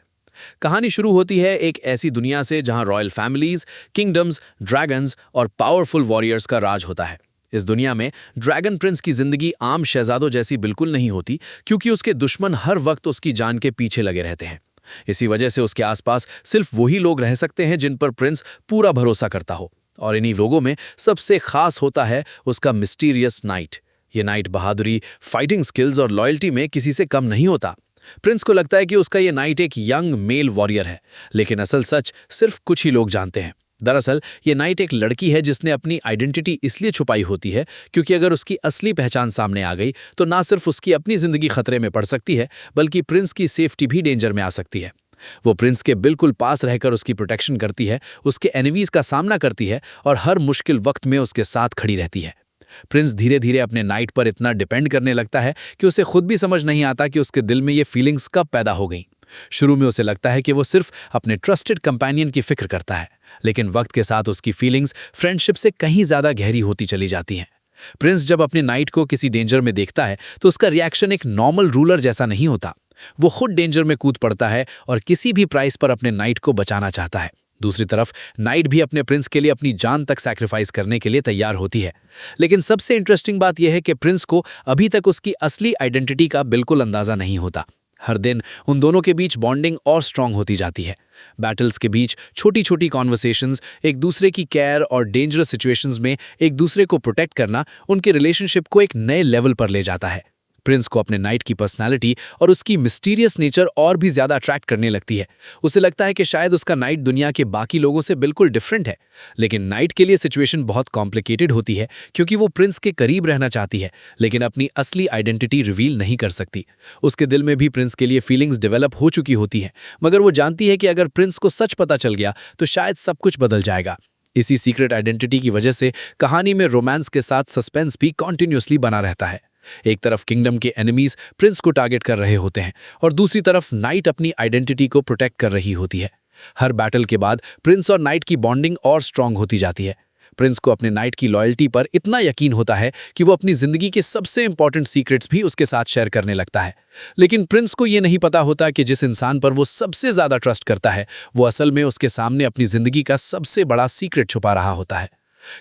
कहानी शुरू होती है एक ऐसी दुनिया से जहां रॉयल फैमिलीज, किंगडम्स, ड्रैगन्स और पावरफुल वॉरियर्स का राज होता है। इस दुनिया में ड्रैगन प्रिंस की जिंदगी आम शहजादों जैसी बिल्कुल नहीं होती, क्योंकि उसके दुश्मन हर वक्त उसकी जान के पीछे लगे रहते हैं। इसी वजह से उसके आसपास सिर्फ वही लोग रह सकते हैं जिन पर प्रिंस पूरा भरोसा करता हो। और इन्हीं लोगों में सबसे खास होता है उसका मिस्टीरियस नाइट। ये नाइट बहादुरी, फाइटिंग स्किल्स और लॉयल्टी में किसी से कम नहीं होता। प्रिंस को लगता है कि उसका ये नाइट एक यंग मेल वॉरियर है, लेकिन असल सच सिर्फ कुछ ही लोग जानते हैं। दरअसल ये नाइट एक लड़की है जिसने अपनी आइडेंटिटी इसलिए छुपाई होती है क्योंकि अगर उसकी असली पहचान सामने आ गई तो ना सिर्फ उसकी अपनी जिंदगी खतरे में पड़ सकती है, बल्कि प्रिंस की सेफ्टी भी डेंजर में आ सकती है। वो प्रिंस के बिल्कुल पास रहकर उसकी प्रोटेक्शन करती है, उसके एनिमीज का सामना करती है और हर मुश्किल वक्त में उसके साथ खड़ी रहती है। प्रिंस धीरे धीरे अपने नाइट पर इतना डिपेंड करने लगता है कि उसे खुद भी समझ नहीं आता कि उसके दिल में ये फीलिंग्स कब पैदा हो गईं। शुरू में उसे लगता है कि वो सिर्फ अपने ट्रस्टेड कंपेनियन की फिक्र करता है, लेकिन वक्त के साथ उसकी फीलिंग्स फ्रेंडशिप से कहीं ज्यादा गहरी होती चली जाती हैं। प्रिंस जब अपने नाइट को किसी डेंजर में देखता है तो उसका रिएक्शन एक नॉर्मल रूलर जैसा नहीं होता। वो खुद डेंजर में कूद पड़ता है और किसी भी प्राइस पर अपने नाइट को बचाना चाहता है। दूसरी तरफ नाइट भी अपने प्रिंस के लिए अपनी जान तक सैक्रिफाइस करने के लिए तैयार होती है। लेकिन सबसे इंटरेस्टिंग बात यह है कि प्रिंस को अभी तक उसकी असली आइडेंटिटी का बिल्कुल अंदाजा नहीं होता। हर दिन उन दोनों के बीच बॉन्डिंग और स्ट्रांग होती जाती है। बैटल्स के बीच छोटी छोटी कॉन्वर्सेशंस, एक दूसरे की केयर और डेंजरस सिचुएशंस में एक दूसरे को प्रोटेक्ट करना उनके रिलेशनशिप को एक नए लेवल पर ले जाता है। प्रिंस को अपने नाइट की पर्सनालिटी और उसकी मिस्टीरियस नेचर और भी ज्यादा अट्रैक्ट करने लगती है। उसे लगता है कि शायद उसका नाइट दुनिया के बाकी लोगों से बिल्कुल डिफरेंट है। लेकिन नाइट के लिए सिचुएशन बहुत कॉम्प्लिकेटेड होती है, क्योंकि वो प्रिंस के करीब रहना चाहती है लेकिन अपनी असली आइडेंटिटी रिवील नहीं कर सकती। उसके दिल में भी प्रिंस के लिए फीलिंग्स डेवलप हो चुकी होती हैं, मगर वो जानती है कि अगर प्रिंस को सच पता चल गया तो शायद सब कुछ बदल जाएगा। इसी सीक्रेट आइडेंटिटी की वजह से कहानी में रोमांस के साथ सस्पेंस भी कॉन्टिन्यूसली बना रहता है। एक तरफ किंगडम के एनिमीज प्रिंस को टारगेट कर रहे होते हैं और दूसरी तरफ नाइट अपनी आइडेंटिटी को प्रोटेक्ट कर रही होती है। हर बैटल के बाद प्रिंस और नाइट की बॉन्डिंग और स्ट्रांग होती जाती है। प्रिंस को अपने नाइट की लॉयल्टी पर इतना यकीन होता है कि वो अपनी जिंदगी के सबसे इंपॉर्टेंट सीक्रेट्स भी उसके साथ शेयर करने लगता है। लेकिन प्रिंस को ये नहीं पता होता कि जिस इंसान पर वो सबसे ज्यादा ट्रस्ट करता है, वो असल में उसके सामने अपनी जिंदगी का सबसे बड़ा सीक्रेट छुपा रहा होता है।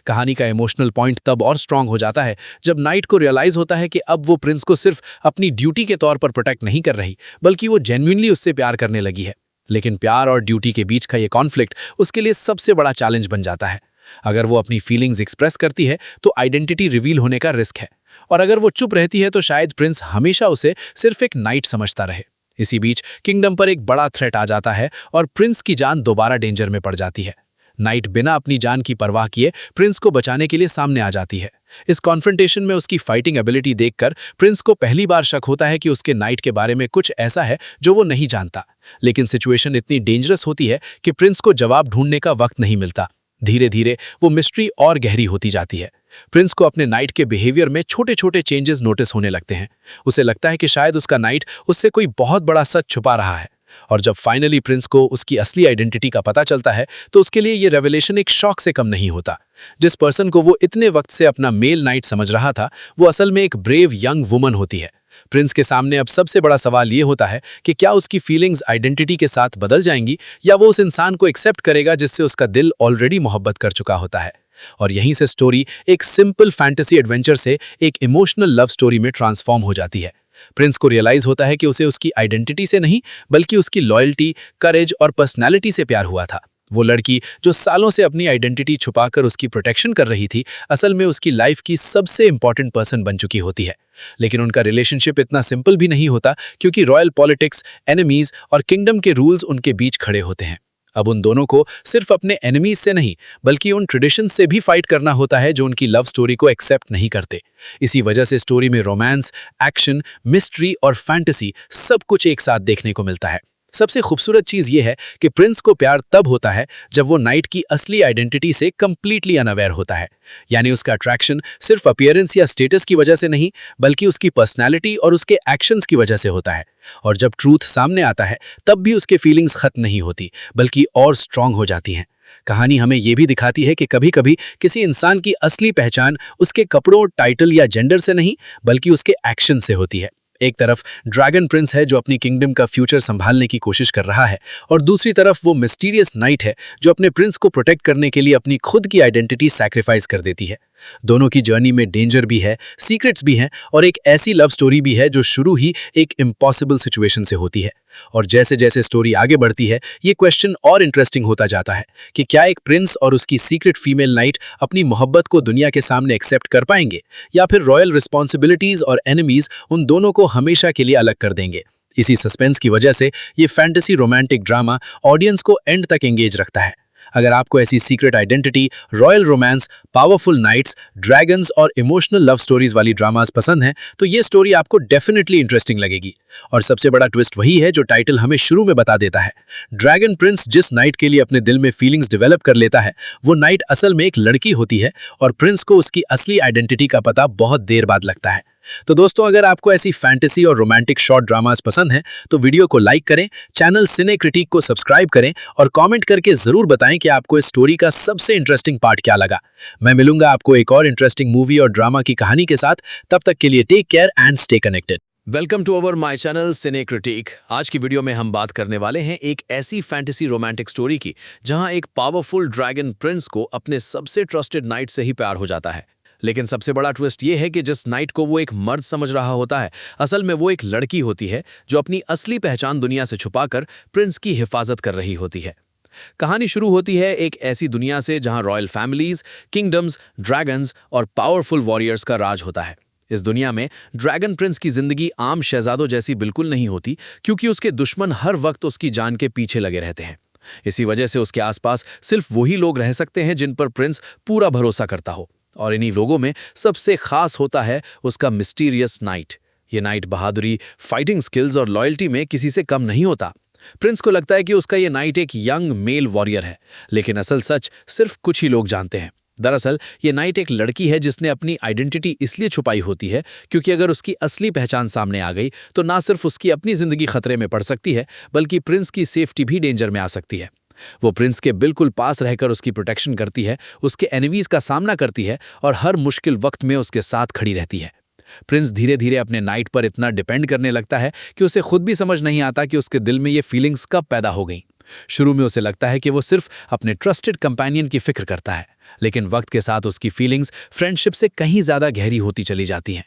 कहानी का इमोशनल पॉइंट तब और स्ट्रांग हो जाता है जब नाइट को रियलाइज होता है कि अब वो प्रिंस को सिर्फ अपनी ड्यूटी के तौर पर प्रोटेक्ट नहीं कर रही, बल्कि वो जेन्युइनली उससे प्यार करने लगी है। लेकिन प्यार और ड्यूटी के बीच का ये कॉन्फ्लिक्ट उसके लिए सबसे बड़ा चैलेंज बन जाता है। अगर वो अपनी फीलिंग्स एक्सप्रेस करती है तो आइडेंटिटी रिवील होने का रिस्क है, और अगर वो चुप रहती है तो शायद प्रिंस हमेशा उसे सिर्फ एक नाइट समझता रहे। इसी बीच किंगडम पर एक बड़ा थ्रेट आ जाता है और प्रिंस की जान दोबारा डेंजर में पड़ जाती है। नाइट बिना अपनी जान की परवाह किए प्रिंस को बचाने के लिए सामने आ जाती है। इस कॉन्फ्रंटेशन में उसकी फाइटिंग एबिलिटी देखकर प्रिंस को पहली बार शक होता है कि उसके नाइट के बारे में कुछ ऐसा है जो वो नहीं जानता। लेकिन सिचुएशन इतनी डेंजरस होती है कि प्रिंस को जवाब ढूंढने का वक्त नहीं मिलता। धीरे धीरे वो मिस्ट्री और गहरी होती जाती है। प्रिंस को अपने नाइट के बिहेवियर में छोटे छोटे चेंजेस नोटिस होने लगते हैं। उसे लगता है कि शायद उसका नाइट उससे कोई बहुत बड़ा सच छुपा रहा है। और जब फाइनली प्रिंस को उसकी असली आइडेंटिटी का पता चलता है तो उसके लिए ये रेवलेशन एक शॉक से कम नहीं होता। जिस पर्सन को वो इतने वक्त से अपना मेल नाइट समझ रहा था, वो असल में एक ब्रेव यंग वुमन होती है। प्रिंस के सामने अब सबसे बड़ा सवाल ये होता है कि क्या उसकी फीलिंग्स आइडेंटिटी के साथ बदल जाएंगी, या वो उस इंसान को एक्सेप्ट करेगा जिससे उसका दिल ऑलरेडी मोहब्बत कर चुका होता है। और यहीं से स्टोरी एक सिंपल फैंटेसी एडवेंचर से एक इमोशनल लव स्टोरी में ट्रांसफॉर्म हो जाती है। प्रिंस को रियलाइज होता है कि उसे उसकी आइडेंटिटी से नहीं, बल्कि उसकी लॉयल्टी, करेज और पर्सनैलिटी से प्यार हुआ था। वो लड़की जो सालों से अपनी आइडेंटिटी छुपाकर उसकी प्रोटेक्शन कर रही थी, असल में उसकी लाइफ की सबसे इंपॉर्टेंट पर्सन बन चुकी होती है। लेकिन उनका रिलेशनशिप इतना सिंपल भी नहीं होता, क्योंकि रॉयल पॉलिटिक्स, एनिमीज और किंगडम के रूल्स उनके बीच खड़े होते हैं। अब उन दोनों को सिर्फ अपने एनिमीज से नहीं, बल्कि उन ट्रेडिशंस से भी फाइट करना होता है जो उनकी लव स्टोरी को एक्सेप्ट नहीं करते। इसी वजह से स्टोरी में रोमांस, एक्शन, मिस्ट्री और फैंटेसी सब कुछ एक साथ देखने को मिलता है। सबसे खूबसूरत चीज ये है कि प्रिंस को प्यार तब होता है जब वो नाइट की असली आइडेंटिटी से कंप्लीटली अनअवेयर होता है। यानी उसका अट्रैक्शन सिर्फ अपीयरेंस या स्टेटस की वजह से नहीं, बल्कि उसकी पर्सनैलिटी और उसके एक्शंस की वजह से होता है। और जब ट्रूथ सामने आता है तब भी उसके फीलिंग्स खत्म नहीं होती, बल्कि और स्ट्रांग हो जाती हैं। कहानी हमें यह भी दिखाती है कि कभी-कभी किसी इंसान की असली पहचान उसके कपड़ों, टाइटल या जेंडर से नहीं, बल्कि उसके एक्शन से होती है। एक तरफ ड्रैगन प्रिंस है जो अपनी किंगडम का फ्यूचर संभालने की कोशिश कर रहा है, और दूसरी तरफ वो मिस्टीरियस नाइट है जो अपने प्रिंस को प्रोटेक्ट करने के लिए अपनी खुद की आइडेंटिटी सैक्रिफाइस कर देती है। दोनों की जर्नी में डेंजर भी है, सीक्रेट्स भी हैं, और एक ऐसी लव स्टोरी भी है जो शुरू ही एक इम्पॉसिबल सिचुएशन से होती है। और जैसे जैसे स्टोरी आगे बढ़ती है, ये क्वेश्चन और इंटरेस्टिंग होता जाता है कि क्या एक प्रिंस और उसकी सीक्रेट फीमेल नाइट अपनी मोहब्बत को दुनिया के सामने एक्सेप्ट कर पाएंगे, या फिर रॉयल रिस्पॉन्सिबिलिटीज और एनिमीज उन दोनों को हमेशा के लिए अलग कर देंगे। इसी सस्पेंस की वजह से ये फैंटेसी रोमांटिक ड्रामा ऑडियंस को एंड तक एंगेज रखता है। अगर आपको ऐसी secret identity, royal romance, powerful knights, dragons और इमोशनल लव स्टोरीज वाली ड्रामास पसंद हैं, तो ये स्टोरी आपको डेफिनेटली इंटरेस्टिंग लगेगी। और सबसे बड़ा ट्विस्ट वही है जो टाइटल हमें शुरू में बता देता है। ड्रैगन प्रिंस जिस नाइट के लिए अपने दिल में फीलिंग्स डेवलप कर लेता है, वो नाइट असल में एक लड़की होती है, और प्रिंस को उसकी असली आइडेंटिटी का पता बहुत देर बाद लगता है। तो दोस्तों, अगर आपको ऐसी फैंटेसी और रोमांटिक शॉर्ट ड्रामास पसंद हैं, तो वीडियो को लाइक करें, चैनल सिने क्रिटिक को सब्सक्राइब करें, और कमेंट करके जरूर बताएं कि आपको इस स्टोरी का सबसे इंटरेस्टिंग पार्ट क्या लगा। मैं मिलूंगा आपको एक और इंटरेस्टिंग मूवी और ड्रामा की कहानी के साथ। तब तक के लिए take care and stay connected. Welcome to our my channel cine critic. आज की वीडियो में हम बात करने वाले हैं एक ऐसी फैंटेसी रोमांटिक स्टोरी की जहां एक पावरफुल ड्रैगन प्रिंस को अपने सबसे ट्रस्टेड नाइट से ही प्यार हो जाता है। लेकिन सबसे बड़ा ट्विस्ट ये है कि जिस नाइट को वो एक मर्द समझ रहा होता है, असल में वो एक लड़की होती है जो अपनी असली पहचान दुनिया से छुपाकर प्रिंस की हिफाजत कर रही होती है। कहानी शुरू होती है एक ऐसी दुनिया से जहां रॉयल फैमिलीज, किंगडम्स, ड्रैगन्स और पावरफुल वॉरियर्स का राज होता है। इस दुनिया में ड्रैगन प्रिंस की जिंदगी आम शहजादों जैसी बिल्कुल नहीं होती, क्योंकि उसके दुश्मन हर वक्त उसकी जान के पीछे लगे रहते हैं। इसी वजह से उसके आसपास सिर्फ वही लोग रह सकते हैं जिन पर प्रिंस पूरा भरोसा करता हो, और इन्हीं लोगों में सबसे खास होता है उसका मिस्टीरियस नाइट। ये नाइट बहादुरी, फाइटिंग स्किल्स और लॉयल्टी में किसी से कम नहीं होता। प्रिंस को लगता है कि उसका ये नाइट एक यंग मेल वॉरियर है, लेकिन असल सच सिर्फ कुछ ही लोग जानते हैं। दरअसल ये नाइट एक लड़की है जिसने अपनी आइडेंटिटी इसलिए छुपाई होती है क्योंकि अगर उसकी असली पहचान सामने आ गई तो ना सिर्फ उसकी अपनी जिंदगी खतरे में पड़ सकती है, बल्कि प्रिंस की सेफ्टी भी डेंजर में आ सकती है। वो प्रिंस के बिल्कुल पास रहकर उसकी प्रोटेक्शन करती है, उसके एनिमीज का सामना करती है और हर मुश्किल वक्त में उसके साथ खड़ी रहती है। प्रिंस धीरे धीरे अपने नाइट पर इतना डिपेंड करने लगता है कि उसे खुद भी समझ नहीं आता कि उसके दिल में ये फीलिंग्स कब पैदा हो गई। शुरू में उसे लगता है कि वो सिर्फ अपने ट्रस्टेड कंपेनियन की फिक्र करता है, लेकिन वक्त के साथ उसकी फीलिंग्स फ्रेंडशिप से कहीं ज्यादा गहरी होती चली जाती हैं।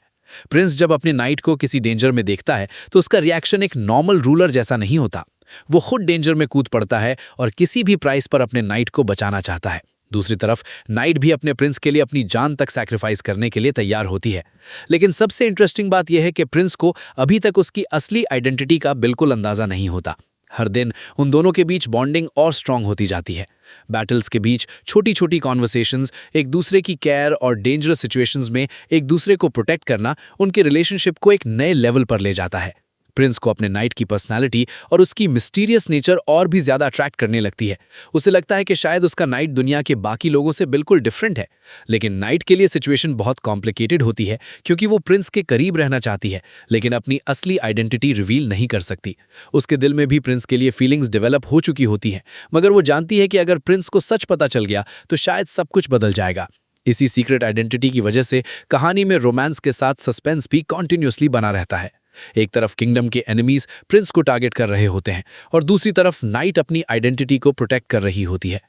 प्रिंस जब अपने नाइट को किसी डेंजर में देखता है तो उसका रिएक्शन एक नॉर्मल रूलर जैसा नहीं होता। वो खुद डेंजर में कूद पड़ता है और किसी भी प्राइस पर अपने नाइट को बचाना चाहता है। दूसरी तरफ नाइट भी अपने प्रिंस के लिए अपनी जान तक सैक्रिफाइस करने के लिए तैयार होती है। लेकिन सबसे इंटरेस्टिंग बात यह है कि प्रिंस को अभी तक उसकी असली आइडेंटिटी का बिल्कुल अंदाजा नहीं होता। हर दिन उन दोनों के बीच बॉन्डिंग और स्ट्रांग होती जाती है। बैटल्स के बीच छोटी छोटी कॉन्वर्सेशंस, एक दूसरे की केयर और डेंजरस सिचुएशंस में एक दूसरे को प्रोटेक्ट करना उनके रिलेशनशिप को एक नए लेवल पर ले जाता है। प्रिंस को अपने नाइट की पर्सनालिटी और उसकी मिस्टीरियस नेचर और भी ज्यादा अट्रैक्ट करने लगती है। उसे लगता है कि शायद उसका नाइट दुनिया के बाकी लोगों से बिल्कुल डिफरेंट है। लेकिन नाइट के लिए सिचुएशन बहुत कॉम्प्लिकेटेड होती है, क्योंकि वो प्रिंस के करीब रहना चाहती है, लेकिन अपनी असली आइडेंटिटी रिवील नहीं कर सकती। उसके दिल में भी प्रिंस के लिए फीलिंग्स डेवलप हो चुकी होती हैं, मगर वो जानती है कि अगर प्रिंस को सच पता चल गया तो शायद सब कुछ बदल जाएगा। इसी सीक्रेट आइडेंटिटी की वजह से कहानी में रोमांस के साथ सस्पेंस भी कॉन्टिन्यूसली बना रहता है। एक तरफ किंगडम के एनिमीज प्रिंस को टारगेट कर रहे होते हैं, और दूसरी तरफ नाइट अपनी आइडेंटिटी को प्रोटेक्ट कर रही होती है।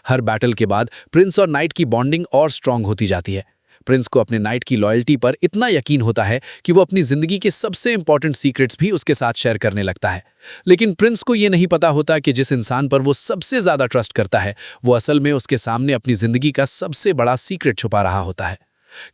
हर बैटल के बाद प्रिंस और नाइट की बॉन्डिंग और स्ट्रांग होती जाती है। प्रिंस को अपने नाइट की लॉयल्टी पर इतना यकीन होता है कि वो अपनी जिंदगी के सबसे इंपॉर्टेंट सीक्रेट्स भी उसके साथ शेयर करने लगता है। लेकिन प्रिंस को ये नहीं पता होता कि जिस इंसान पर वो सबसे ज्यादा ट्रस्ट करता है, वो असल में उसके सामने अपनी जिंदगी का सबसे बड़ा सीक्रेट छुपा रहा होता है।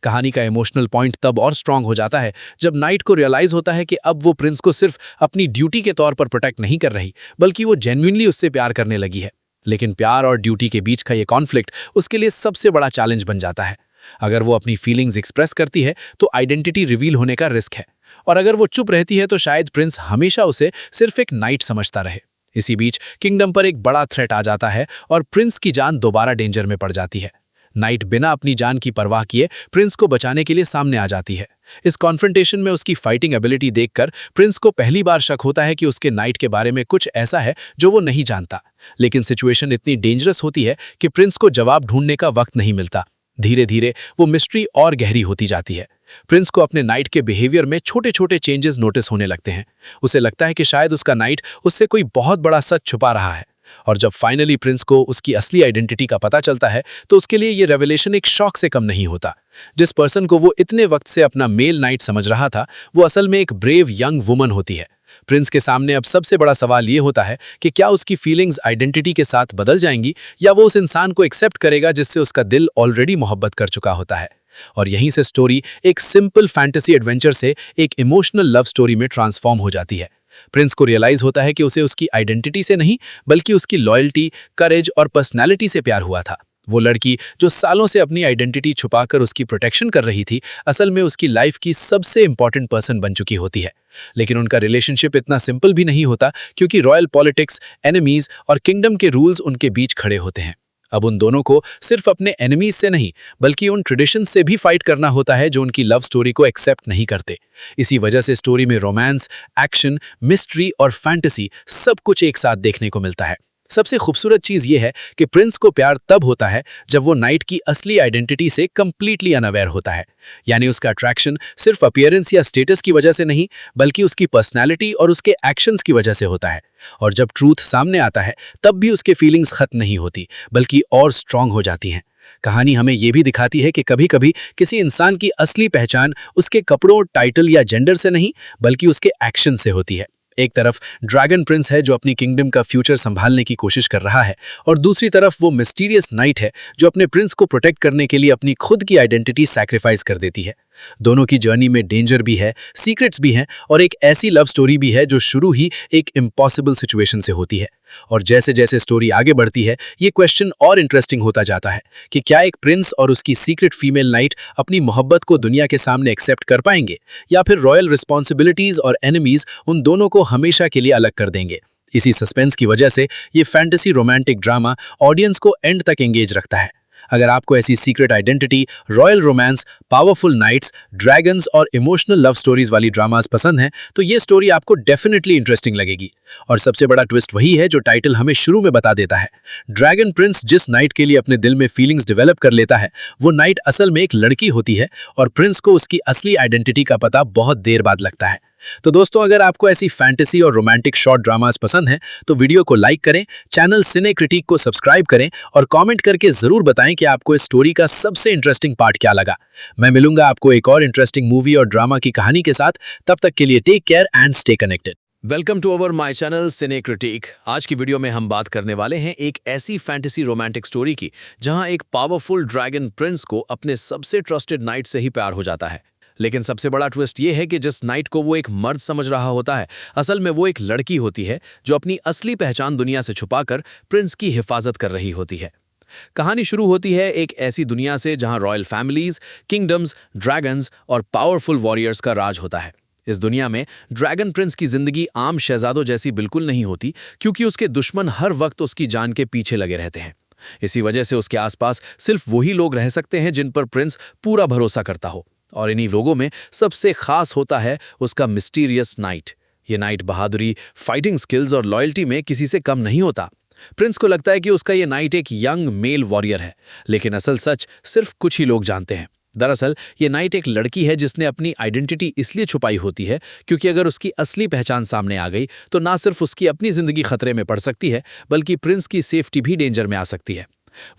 कहानी का इमोशनल पॉइंट तब और स्ट्रांग हो जाता है जब नाइट को रियलाइज होता है कि अब वो प्रिंस को सिर्फ अपनी ड्यूटी के तौर पर प्रोटेक्ट नहीं कर रही, बल्कि वो जेन्युइनली उससे प्यार करने लगी है। लेकिन प्यार और ड्यूटी के बीच का ये कॉन्फ्लिक्ट उसके लिए सबसे बड़ा चैलेंज बन जाता है। अगर वो अपनी फीलिंग्स एक्सप्रेस करती है तो आइडेंटिटी रिवील होने का रिस्क है, और अगर वो चुप रहती है तो शायद प्रिंस हमेशा उसे सिर्फ एक नाइट समझता रहे। इसी बीच किंगडम पर एक बड़ा थ्रेट आ जाता है और प्रिंस की जान दोबारा डेंजर में पड़ जाती है। नाइट बिना अपनी जान की परवाह किए प्रिंस को बचाने के लिए सामने आ जाती है। इस कॉन्फ्रंटेशन में उसकी फाइटिंग एबिलिटी देखकर प्रिंस को पहली बार शक होता है कि उसके नाइट के बारे में कुछ ऐसा है जो वो नहीं जानता। लेकिन सिचुएशन इतनी डेंजरस होती है कि प्रिंस को जवाब ढूंढने का वक्त नहीं मिलता। धीरे धीरे वो मिस्ट्री और गहरी होती जाती है। प्रिंस को अपने नाइट के बिहेवियर में छोटे छोटे चेंजेस नोटिस होने लगते हैं। उसे लगता है कि शायद उसका नाइट उससे कोई बहुत बड़ा सच छुपा रहा है। और जब फाइनली प्रिंस को उसकी असली आइडेंटिटी का पता चलता है तो उसके लिए ये रेवलेशन एक शॉक से कम नहीं होता। जिस पर्सन को वो इतने वक्त से अपना मेल नाइट समझ रहा था वो असल में एक ब्रेव यंग वुमन होती है। प्रिंस के सामने अब सबसे बड़ा सवाल ये होता है कि क्या उसकी फीलिंग्स आइडेंटिटी के साथ बदल जाएंगी या वो उस इंसान को एक्सेप्ट करेगा जिससे उसका दिल ऑलरेडी मोहब्बत कर चुका होता है। और यहीं से स्टोरी एक सिंपल फैंटेसी एडवेंचर से एक इमोशनल लव स्टोरी में ट्रांसफॉर्म हो जाती है। प्रिंस को रियलाइज होता है कि उसे उसकी आइडेंटिटी से नहीं बल्कि उसकी लॉयल्टी, करेज और पर्सनैलिटी से प्यार हुआ था। वो लड़की जो सालों से अपनी आइडेंटिटी छुपाकर उसकी प्रोटेक्शन कर रही थी असल में उसकी लाइफ की सबसे इंपॉर्टेंट पर्सन बन चुकी होती है। लेकिन उनका रिलेशनशिप इतना सिंपल भी नहीं होता क्योंकि रॉयल पॉलिटिक्स, एनिमीज और किंगडम के रूल्स उनके बीच खड़े होते हैं। अब उन दोनों को सिर्फ अपने एनिमीज से नहीं बल्कि उन ट्रेडिशंस से भी फाइट करना होता है जो उनकी लव स्टोरी को एक्सेप्ट नहीं करते। इसी वजह से स्टोरी में रोमांस, एक्शन, मिस्ट्री और फैंटेसी सब कुछ एक साथ देखने को मिलता है। सबसे खूबसूरत चीज़ ये है कि प्रिंस को प्यार तब होता है जब वो नाइट की असली आइडेंटिटी से कंप्लीटली अनअवेयर होता है। यानी उसका अट्रैक्शन सिर्फ अपीयरेंस या स्टेटस की वजह से नहीं बल्कि उसकी पर्सनैलिटी और उसके एक्शंस की वजह से होता है। और जब ट्रूथ सामने आता है तब भी उसके फीलिंग्स खत्म नहीं होती बल्कि और स्ट्रांग हो जाती हैं। कहानी हमें यह भी दिखाती है कि कभी-कभी किसी इंसान की असली पहचान उसके कपड़ों, टाइटल या जेंडर से नहीं बल्कि उसके एक्शन से होती है। एक तरफ ड्रैगन प्रिंस है जो अपनी किंगडम का फ्यूचर संभालने की कोशिश कर रहा है और दूसरी तरफ वो मिस्टीरियस नाइट है जो अपने प्रिंस को प्रोटेक्ट करने के लिए अपनी खुद की आइडेंटिटी सैक्रिफाइस कर देती है। दोनों की जर्नी में डेंजर भी है, सीक्रेट्स भी हैं और एक ऐसी लव स्टोरी भी है जो शुरू ही एक इम्पॉसिबल सिचुएशन से होती है। और जैसे जैसे स्टोरी आगे बढ़ती है ये क्वेश्चन और इंटरेस्टिंग होता जाता है कि क्या एक प्रिंस और उसकी सीक्रेट फीमेल नाइट अपनी मोहब्बत को दुनिया के सामने एक्सेप्ट कर पाएंगे या फिर रॉयल रिस्पॉन्सिबिलिटीज और एनिमीज उन दोनों को हमेशा के लिए अलग कर देंगे। इसी सस्पेंस की वजह से ये फैंटेसी रोमांटिक ड्रामा ऑडियंस को एंड तक एंगेज रखता है। अगर आपको ऐसी secret identity, royal romance, powerful knights, dragons और इमोशनल लव स्टोरीज वाली ड्रामास पसंद हैं तो ये स्टोरी आपको डेफिनेटली इंटरेस्टिंग लगेगी। और सबसे बड़ा ट्विस्ट वही है जो टाइटल हमें शुरू में बता देता है। ड्रैगन प्रिंस जिस नाइट के लिए अपने दिल में फीलिंग्स डेवलप कर लेता है वो नाइट असल में एक लड़की होती है और प्रिंस को उसकी असली आइडेंटिटी का पता बहुत देर बाद लगता है। तो दोस्तों अगर आपको ऐसी फैंटेसी और रोमांटिक शॉर्ट ड्रामास पसंद हैं तो वीडियो को लाइक करें, चैनल सिने क्रिटिक को सब्सक्राइब करें और कमेंट करके जरूर बताएं कि आपको इस स्टोरी का सबसे इंटरेस्टिंग पार्ट क्या लगा। मैं मिलूंगा आपको एक और इंटरेस्टिंग मूवी और ड्रामा की कहानी के साथ। तब तक के लिए take care and stay connected. Welcome to our my channel cine critic. आज की वीडियो में हम बात करने वाले हैं एक ऐसी फैंटेसी रोमांटिक स्टोरी की जहां एक पावरफुल ड्रैगन प्रिंस को अपने सबसे ट्रस्टेड नाइट से ही प्यार हो जाता है। लेकिन सबसे बड़ा ट्विस्ट ये है कि जिस नाइट को वो एक मर्द समझ रहा होता है असल में वो एक लड़की होती है जो अपनी असली पहचान दुनिया से छुपाकर प्रिंस की हिफाजत कर रही होती है। कहानी शुरू होती है एक ऐसी दुनिया से जहां रॉयल फैमिलीज, किंगडम्स, ड्रैगन्स और पावरफुल वॉरियर्स का राज होता है। इस दुनिया में ड्रैगन प्रिंस की जिंदगी आम शहजादों जैसी बिल्कुल नहीं होती क्योंकि उसके दुश्मन हर वक्त उसकी जान के पीछे लगे रहते हैं। इसी वजह से उसके आसपास सिर्फ वही लोग रह सकते हैं जिन पर प्रिंस पूरा भरोसा करता हो। और इन्हीं लोगों में सबसे खास होता है उसका मिस्टीरियस नाइट। ये नाइट बहादुरी, फाइटिंग स्किल्स और लॉयल्टी में किसी से कम नहीं होता। प्रिंस को लगता है कि उसका ये नाइट एक यंग मेल वॉरियर है, लेकिन असल सच सिर्फ कुछ ही लोग जानते हैं। दरअसल ये नाइट एक लड़की है जिसने अपनी आइडेंटिटी इसलिए छुपाई होती है क्योंकि अगर उसकी असली पहचान सामने आ गई तो ना सिर्फ उसकी अपनी जिंदगी खतरे में पड़ सकती है बल्कि प्रिंस की सेफ्टी भी डेंजर में आ सकती है।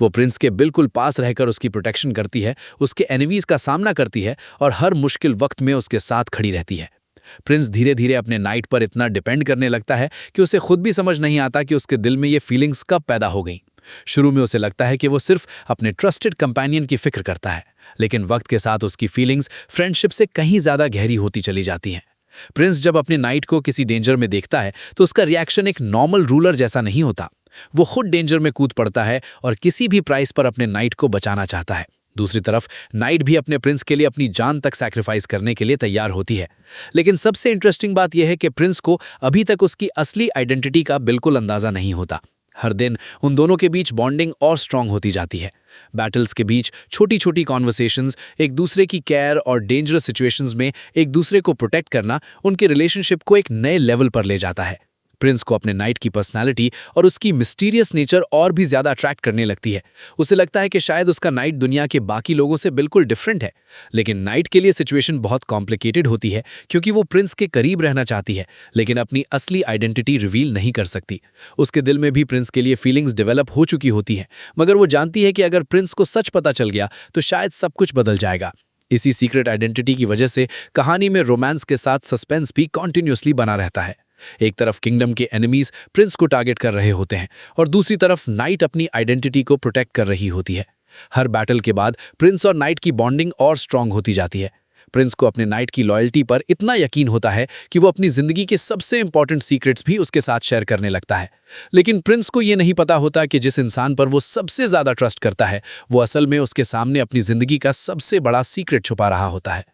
वो प्रिंस के बिल्कुल पास रहकर उसकी प्रोटेक्शन करती है, उसके एनिमीज का सामना करती है और हर मुश्किल वक्त में उसके साथ खड़ी रहती है। प्रिंस धीरे धीरे अपने नाइट पर इतना डिपेंड करने लगता है कि उसे खुद भी समझ नहीं आता कि उसके दिल में ये फीलिंग्स कब पैदा हो गई। शुरू में उसे लगता है कि वो सिर्फ अपने ट्रस्टेड कंपेनियन की फिक्र करता है, लेकिन वक्त के साथ उसकी फीलिंग्स फ्रेंडशिप से कहीं ज्यादा गहरी होती चली जाती हैं। प्रिंस जब अपने नाइट को किसी डेंजर में देखता है तो उसका रिएक्शन एक नॉर्मल रूलर जैसा नहीं होता। वो खुद डेंजर में कूद पड़ता है और किसी भी प्राइस पर अपने नाइट को बचाना चाहता है। दूसरी तरफ नाइट भी अपने प्रिंस के लिए अपनी जान तक सैक्रिफाइस करने के लिए तैयार होती है। लेकिन सबसे इंटरेस्टिंग बात यह है कि प्रिंस को अभी तक उसकी असली आइडेंटिटी का बिल्कुल अंदाजा नहीं होता। हर दिन उन दोनों के बीच बॉन्डिंग और स्ट्रांग होती जाती है। बैटल्स के बीच छोटी छोटी कॉन्वर्सेशंस, एक दूसरे की केयर और डेंजरस सिचुएशंस में एक दूसरे को प्रोटेक्ट करना उनके रिलेशनशिप को एक नए लेवल पर ले जाता है। प्रिंस को अपने नाइट की पर्सनालिटी और उसकी मिस्टीरियस नेचर और भी ज्यादा अट्रैक्ट करने लगती है। उसे लगता है कि शायद उसका नाइट दुनिया के बाकी लोगों से बिल्कुल डिफरेंट है। लेकिन नाइट के लिए सिचुएशन बहुत कॉम्प्लिकेटेड होती है, क्योंकि वो प्रिंस के करीब रहना चाहती है लेकिन अपनी असली आइडेंटिटी रिवील नहीं कर सकती। उसके दिल में भी प्रिंस के लिए फीलिंग्स डेवलप हो चुकी होती हैं, मगर वो जानती है कि अगर प्रिंस को सच पता चल गया तो शायद सब कुछ बदल जाएगा। इसी सीक्रेट आइडेंटिटी की वजह से कहानी में रोमांस के साथ सस्पेंस भी कॉन्टिन्यूसली बना रहता है। एक तरफ किंगडम के एनिमीज प्रिंस को टारगेट कर रहे होते हैं और दूसरी तरफ नाइट अपनी आइडेंटिटी को प्रोटेक्ट कर रही होती है। हर बैटल के बाद प्रिंस और नाइट की बॉन्डिंग और स्ट्रांग होती जाती है। प्रिंस को अपने नाइट की लॉयल्टी पर इतना यकीन होता है कि वो अपनी जिंदगी के सबसे इंपॉर्टेंट सीक्रेट्स भी उसके साथ शेयर करने लगता है। लेकिन प्रिंस को ये नहीं पता होता कि जिस इंसान पर वो सबसे ज्यादा ट्रस्ट करता है वो असल में उसके सामने अपनी जिंदगी का सबसे बड़ा सीक्रेट छुपा रहा होता है।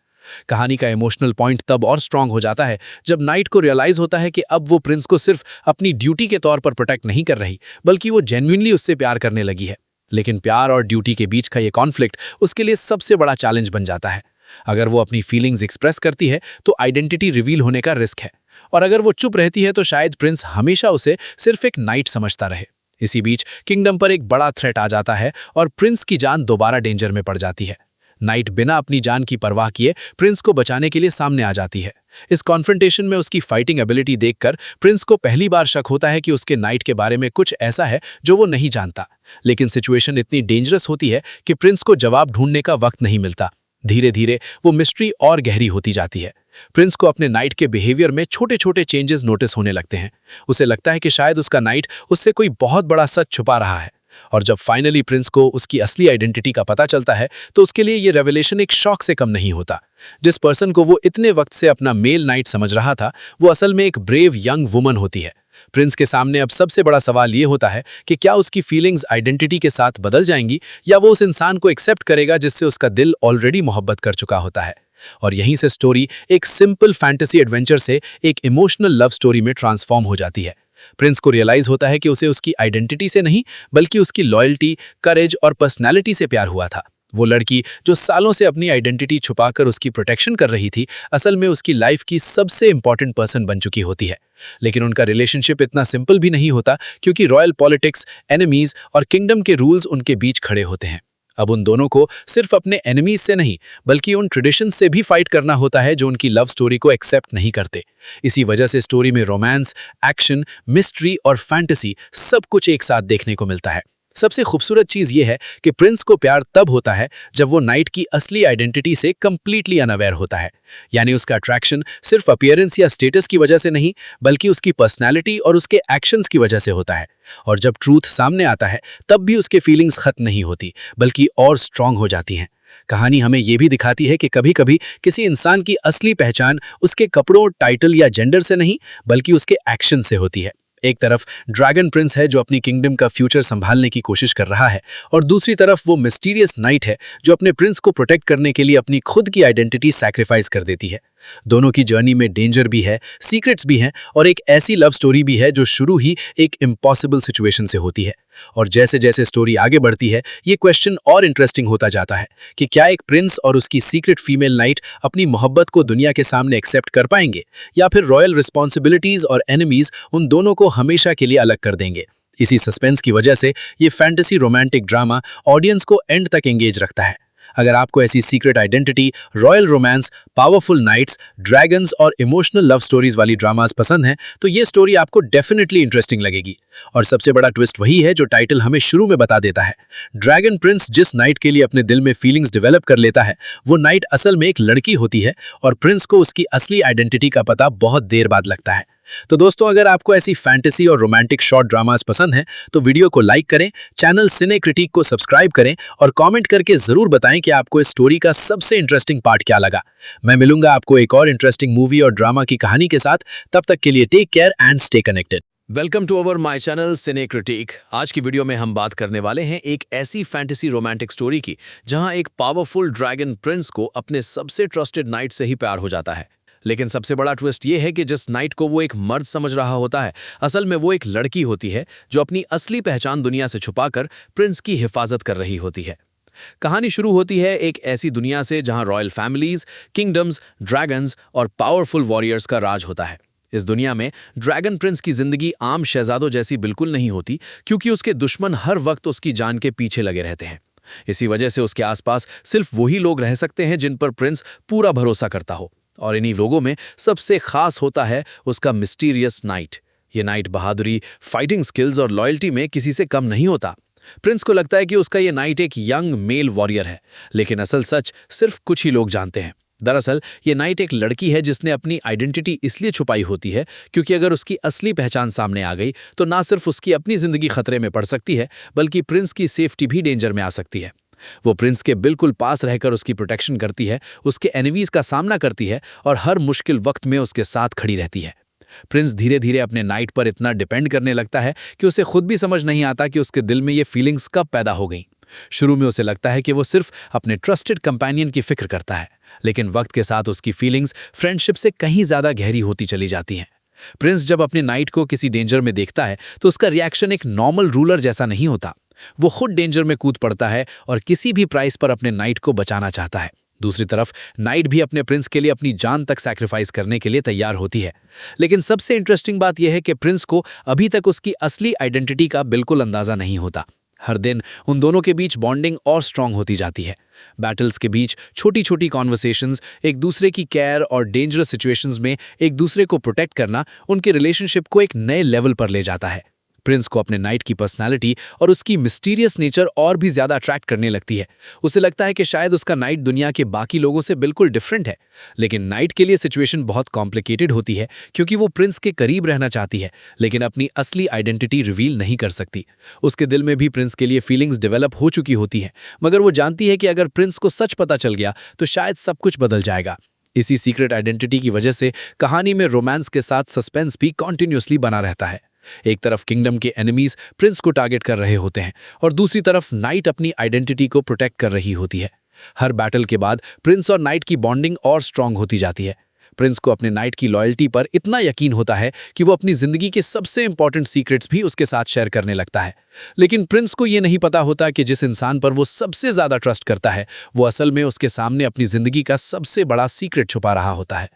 कहानी का इमोशनल पॉइंट तब और स्ट्रांग हो जाता है जब नाइट को रियलाइज होता है कि अब वो प्रिंस को सिर्फ अपनी ड्यूटी के तौर पर प्रोटेक्ट नहीं कर रही, बल्कि वो जेन्युइनली उससे प्यार करने लगी है। लेकिन प्यार और ड्यूटी के बीच का ये कॉन्फ्लिक्ट उसके लिए सबसे बड़ा चैलेंज बन जाता है। अगर वो अपनी फीलिंग्स एक्सप्रेस करती है तो आइडेंटिटी रिवील होने का रिस्क है, और अगर वो चुप रहती है तो शायद प्रिंस हमेशा उसे सिर्फ एक नाइट समझता रहे। इसी बीच किंगडम पर एक बड़ा थ्रेट आ जाता है और प्रिंस की जान दोबारा डेंजर में पड़ जाती है। नाइट बिना अपनी जान की परवाह किए प्रिंस को बचाने के लिए सामने आ जाती है। इस कॉन्फ्रंटेशन में उसकी फाइटिंग एबिलिटी देखकर प्रिंस को पहली बार शक होता है कि उसके नाइट के बारे में कुछ ऐसा है जो वो नहीं जानता। लेकिन सिचुएशन इतनी डेंजरस होती है कि प्रिंस को जवाब ढूंढने का वक्त नहीं मिलता। धीरे धीरे वो मिस्ट्री और गहरी होती जाती है। प्रिंस को अपने नाइट के बिहेवियर में छोटे छोटे चेंजेस नोटिस होने लगते हैं। उसे लगता है कि शायद उसका नाइट उससे कोई बहुत बड़ा सच छुपा रहा है। और जब फाइनली प्रिंस को उसकी असली आइडेंटिटी का पता चलता है तो उसके लिए ये रेवलेशन एक शॉक से कम नहीं होता। जिस पर्सन को वो इतने वक्त से अपना मेल नाइट समझ रहा था वो असल में एक ब्रेव यंग वुमन होती है। प्रिंस के सामने अब सबसे बड़ा सवाल ये होता है कि क्या उसकी फीलिंग्स आइडेंटिटी के साथ बदल जाएंगी या वो उस इंसान को एक्सेप्ट करेगा जिससे उसका दिल ऑलरेडी मोहब्बत कर चुका होता है। और यहीं से स्टोरी एक सिंपल फैंटेसी एडवेंचर से एक इमोशनल लव स्टोरी में ट्रांसफॉर्म हो जाती है। प्रिंस को रियलाइज होता है कि उसे उसकी आइडेंटिटी से नहीं बल्कि उसकी लॉयल्टी, करेज और पर्सनैलिटी से प्यार हुआ था। वो लड़की जो सालों से अपनी आइडेंटिटी छुपाकर उसकी प्रोटेक्शन कर रही थी असल में उसकी लाइफ की सबसे इंपॉर्टेंट पर्सन बन चुकी होती है। लेकिन उनका रिलेशनशिप इतना सिंपल भी नहीं होता, क्योंकि रॉयल पॉलिटिक्स, एनिमीज और किंगडम के रूल्स उनके बीच खड़े होते हैं। अब उन दोनों को सिर्फ अपने एनिमीज से नहीं बल्कि उन ट्रेडिशंस से भी फाइट करना होता है जो उनकी लव स्टोरी को एक्सेप्ट नहीं करते। इसी वजह से स्टोरी में रोमांस, एक्शन, मिस्ट्री और फैंटेसी सब कुछ एक साथ देखने को मिलता है। सबसे खूबसूरत चीज ये है कि प्रिंस को प्यार तब होता है जब वो नाइट की असली आइडेंटिटी से कंप्लीटली अनअवेयर होता है। यानी उसका अट्रैक्शन सिर्फ अपीयरेंस या स्टेटस की वजह से नहीं बल्कि उसकी पर्सनैलिटी और उसके एक्शंस की वजह से होता है। और जब ट्रूथ सामने आता है तब भी उसके फीलिंग्स खत्म नहीं होती बल्कि और स्ट्रांग हो जाती हैं। कहानी हमें यह भी दिखाती है कि कभी-कभी किसी इंसान की असली पहचान उसके कपड़ों, टाइटल या जेंडर से नहीं बल्कि उसके एक्शन से होती है। एक तरफ ड्रैगन प्रिंस है जो अपनी किंगडम का फ्यूचर संभालने की कोशिश कर रहा है, और दूसरी तरफ वो मिस्टीरियस नाइट है जो अपने प्रिंस को प्रोटेक्ट करने के लिए अपनी खुद की आइडेंटिटी सैक्रिफाइस कर देती है। दोनों की जर्नी में डेंजर भी है, सीक्रेट्स भी हैं और एक ऐसी लव स्टोरी भी है जो शुरू ही एक इम्पॉसिबल सिचुएशन से होती है। और जैसे जैसे स्टोरी आगे बढ़ती है ये क्वेश्चन और इंटरेस्टिंग होता जाता है कि क्या एक प्रिंस और उसकी सीक्रेट फीमेल नाइट अपनी मोहब्बत को दुनिया के सामने एक्सेप्ट कर पाएंगे या फिर रॉयल रिस्पॉन्सिबिलिटीज और एनिमीज उन दोनों को हमेशा के लिए अलग कर देंगे। इसी सस्पेंस की वजह से ये फैंटेसी रोमांटिक ड्रामा ऑडियंस को एंड तक एंगेज रखता है। अगर आपको ऐसी secret identity, royal romance, powerful knights, dragons और इमोशनल लव स्टोरीज वाली ड्रामास पसंद हैं तो ये स्टोरी आपको डेफिनेटली इंटरेस्टिंग लगेगी। और सबसे बड़ा ट्विस्ट वही है जो टाइटल हमें शुरू में बता देता है। ड्रैगन प्रिंस जिस नाइट के लिए अपने दिल में फीलिंग्स डेवलप कर लेता है वो नाइट असल में एक लड़की होती है और प्रिंस को उसकी असली आइडेंटिटी का पता बहुत देर बाद लगता है। तो दोस्तों, अगर आपको ऐसी फैंटेसी और रोमांटिक शॉर्ट ड्रामास पसंद हैं तो वीडियो को लाइक करें, चैनल सिने क्रिटिक को सब्सक्राइब करें और कमेंट करके जरूर बताएं कि आपको इस स्टोरी का सबसे इंटरेस्टिंग पार्ट क्या लगा। मैं मिलूंगा आपको एक और इंटरेस्टिंग मूवी और ड्रामा की कहानी के साथ। तब तक के लिए take care and stay connected. Welcome to our my channel cine critic. आज की वीडियो में हम बात करने वाले हैं एक ऐसी फैंटेसी रोमांटिक स्टोरी की जहां एक पावरफुल ड्रैगन प्रिंस को अपने सबसे ट्रस्टेड नाइट से ही प्यार हो जाता है। लेकिन सबसे बड़ा ट्विस्ट ये है कि जिस नाइट को वो एक मर्द समझ रहा होता है, असल में वो एक लड़की होती है जो अपनी असली पहचान दुनिया से छुपाकर प्रिंस की हिफाजत कर रही होती है। कहानी शुरू होती है एक ऐसी दुनिया से जहां रॉयल फैमिलीज, किंगडम्स, ड्रैगन्स और पावरफुल वॉरियर्स का राज होता है। इस दुनिया में ड्रैगन प्रिंस की जिंदगी आम शहजादों जैसी बिल्कुल नहीं होती, क्योंकि उसके दुश्मन हर वक्त उसकी जान के पीछे लगे रहते हैं। इसी वजह से उसके आसपास सिर्फ वही लोग रह सकते हैं जिन पर प्रिंस पूरा भरोसा करता हो। और इन्हीं लोगों में सबसे खास होता है उसका मिस्टीरियस नाइट। ये नाइट बहादुरी, फाइटिंग स्किल्स और लॉयल्टी में किसी से कम नहीं होता। प्रिंस को लगता है कि उसका ये नाइट एक यंग मेल वॉरियर है, लेकिन असल सच सिर्फ कुछ ही लोग जानते हैं। दरअसल ये नाइट एक लड़की है जिसने अपनी आइडेंटिटी इसलिए छुपाई होती है क्योंकि अगर उसकी असली पहचान सामने आ गई तो ना सिर्फ उसकी अपनी जिंदगी खतरे में पड़ सकती है, बल्कि प्रिंस की सेफ्टी भी डेंजर में आ सकती है। वो प्रिंस के बिल्कुल पास रहकर उसकी प्रोटेक्शन करती है, उसके एनिमीज का सामना करती है और हर मुश्किल वक्त में उसके साथ खड़ी रहती है। प्रिंस धीरे धीरे अपने नाइट पर इतना डिपेंड करने लगता है कि उसे खुद भी समझ नहीं आता कि उसके दिल में ये फीलिंग्स कब पैदा हो गई। शुरू में उसे लगता है कि वो सिर्फ अपने ट्रस्टेड कंपेनियन की फिक्र करता है, लेकिन वक्त के साथ उसकी फीलिंग्स फ्रेंडशिप से कहीं ज्यादा गहरी होती चली जाती हैं। प्रिंस जब अपने नाइट को किसी डेंजर में देखता है तो उसका रिएक्शन एक नॉर्मल रूलर जैसा नहीं होता। वो खुद डेंजर में कूद पड़ता है और किसी भी प्राइस पर अपने नाइट को बचाना चाहता है। दूसरी तरफ नाइट भी अपने प्रिंस के लिए अपनी जान तक सैक्रिफाइस करने के लिए तैयार होती है। लेकिन सबसे इंटरेस्टिंग बात यह है कि प्रिंस को अभी तक उसकी असली आइडेंटिटी का बिल्कुल अंदाजा नहीं होता। हर दिन उन दोनों के बीच बॉन्डिंग और स्ट्रांग होती जाती है। बैटल्स के बीच छोटी छोटी कॉन्वर्सेशंस, एक दूसरे की केयर और डेंजरस सिचुएशंस में एक दूसरे को प्रोटेक्ट करना उनके रिलेशनशिप को एक नए लेवल पर ले जाता है। प्रिंस को अपने नाइट की पर्सनालिटी और उसकी मिस्टीरियस नेचर और भी ज्यादा अट्रैक्ट करने लगती है। उसे लगता है कि शायद उसका नाइट दुनिया के बाकी लोगों से बिल्कुल डिफरेंट है। लेकिन नाइट के लिए सिचुएशन बहुत कॉम्प्लिकेटेड होती है, क्योंकि वो प्रिंस के करीब रहना चाहती है लेकिन अपनी असली आइडेंटिटी रिवील नहीं कर सकती। उसके दिल में भी प्रिंस के लिए फीलिंग्स डेवलप हो चुकी होती हैं, मगर वो जानती है कि अगर प्रिंस को सच पता चल गया तो शायद सब कुछ बदल जाएगा। इसी सीक्रेट आइडेंटिटी की वजह से कहानी में रोमांस के साथ सस्पेंस भी कॉन्टिन्यूसली बना रहता है। एक तरफ किंगडम के एनिमीज प्रिंस को टारगेट कर रहे होते हैं और दूसरी तरफ नाइट अपनी आइडेंटिटी को प्रोटेक्ट कर रही होती है। हर बैटल के बाद प्रिंस और नाइट की बॉन्डिंग और स्ट्रांग होती जाती है। प्रिंस को अपने नाइट की लॉयल्टी पर इतना यकीन होता है कि वो अपनी जिंदगी के सबसे इंपॉर्टेंट सीक्रेट्स भी उसके साथ शेयर करने लगता है। लेकिन प्रिंस को ये नहीं पता होता कि जिस इंसान पर वो सबसे ज्यादा ट्रस्ट करता है, वो असल में उसके सामने अपनी जिंदगी का सबसे बड़ा सीक्रेट छुपा रहा होता है।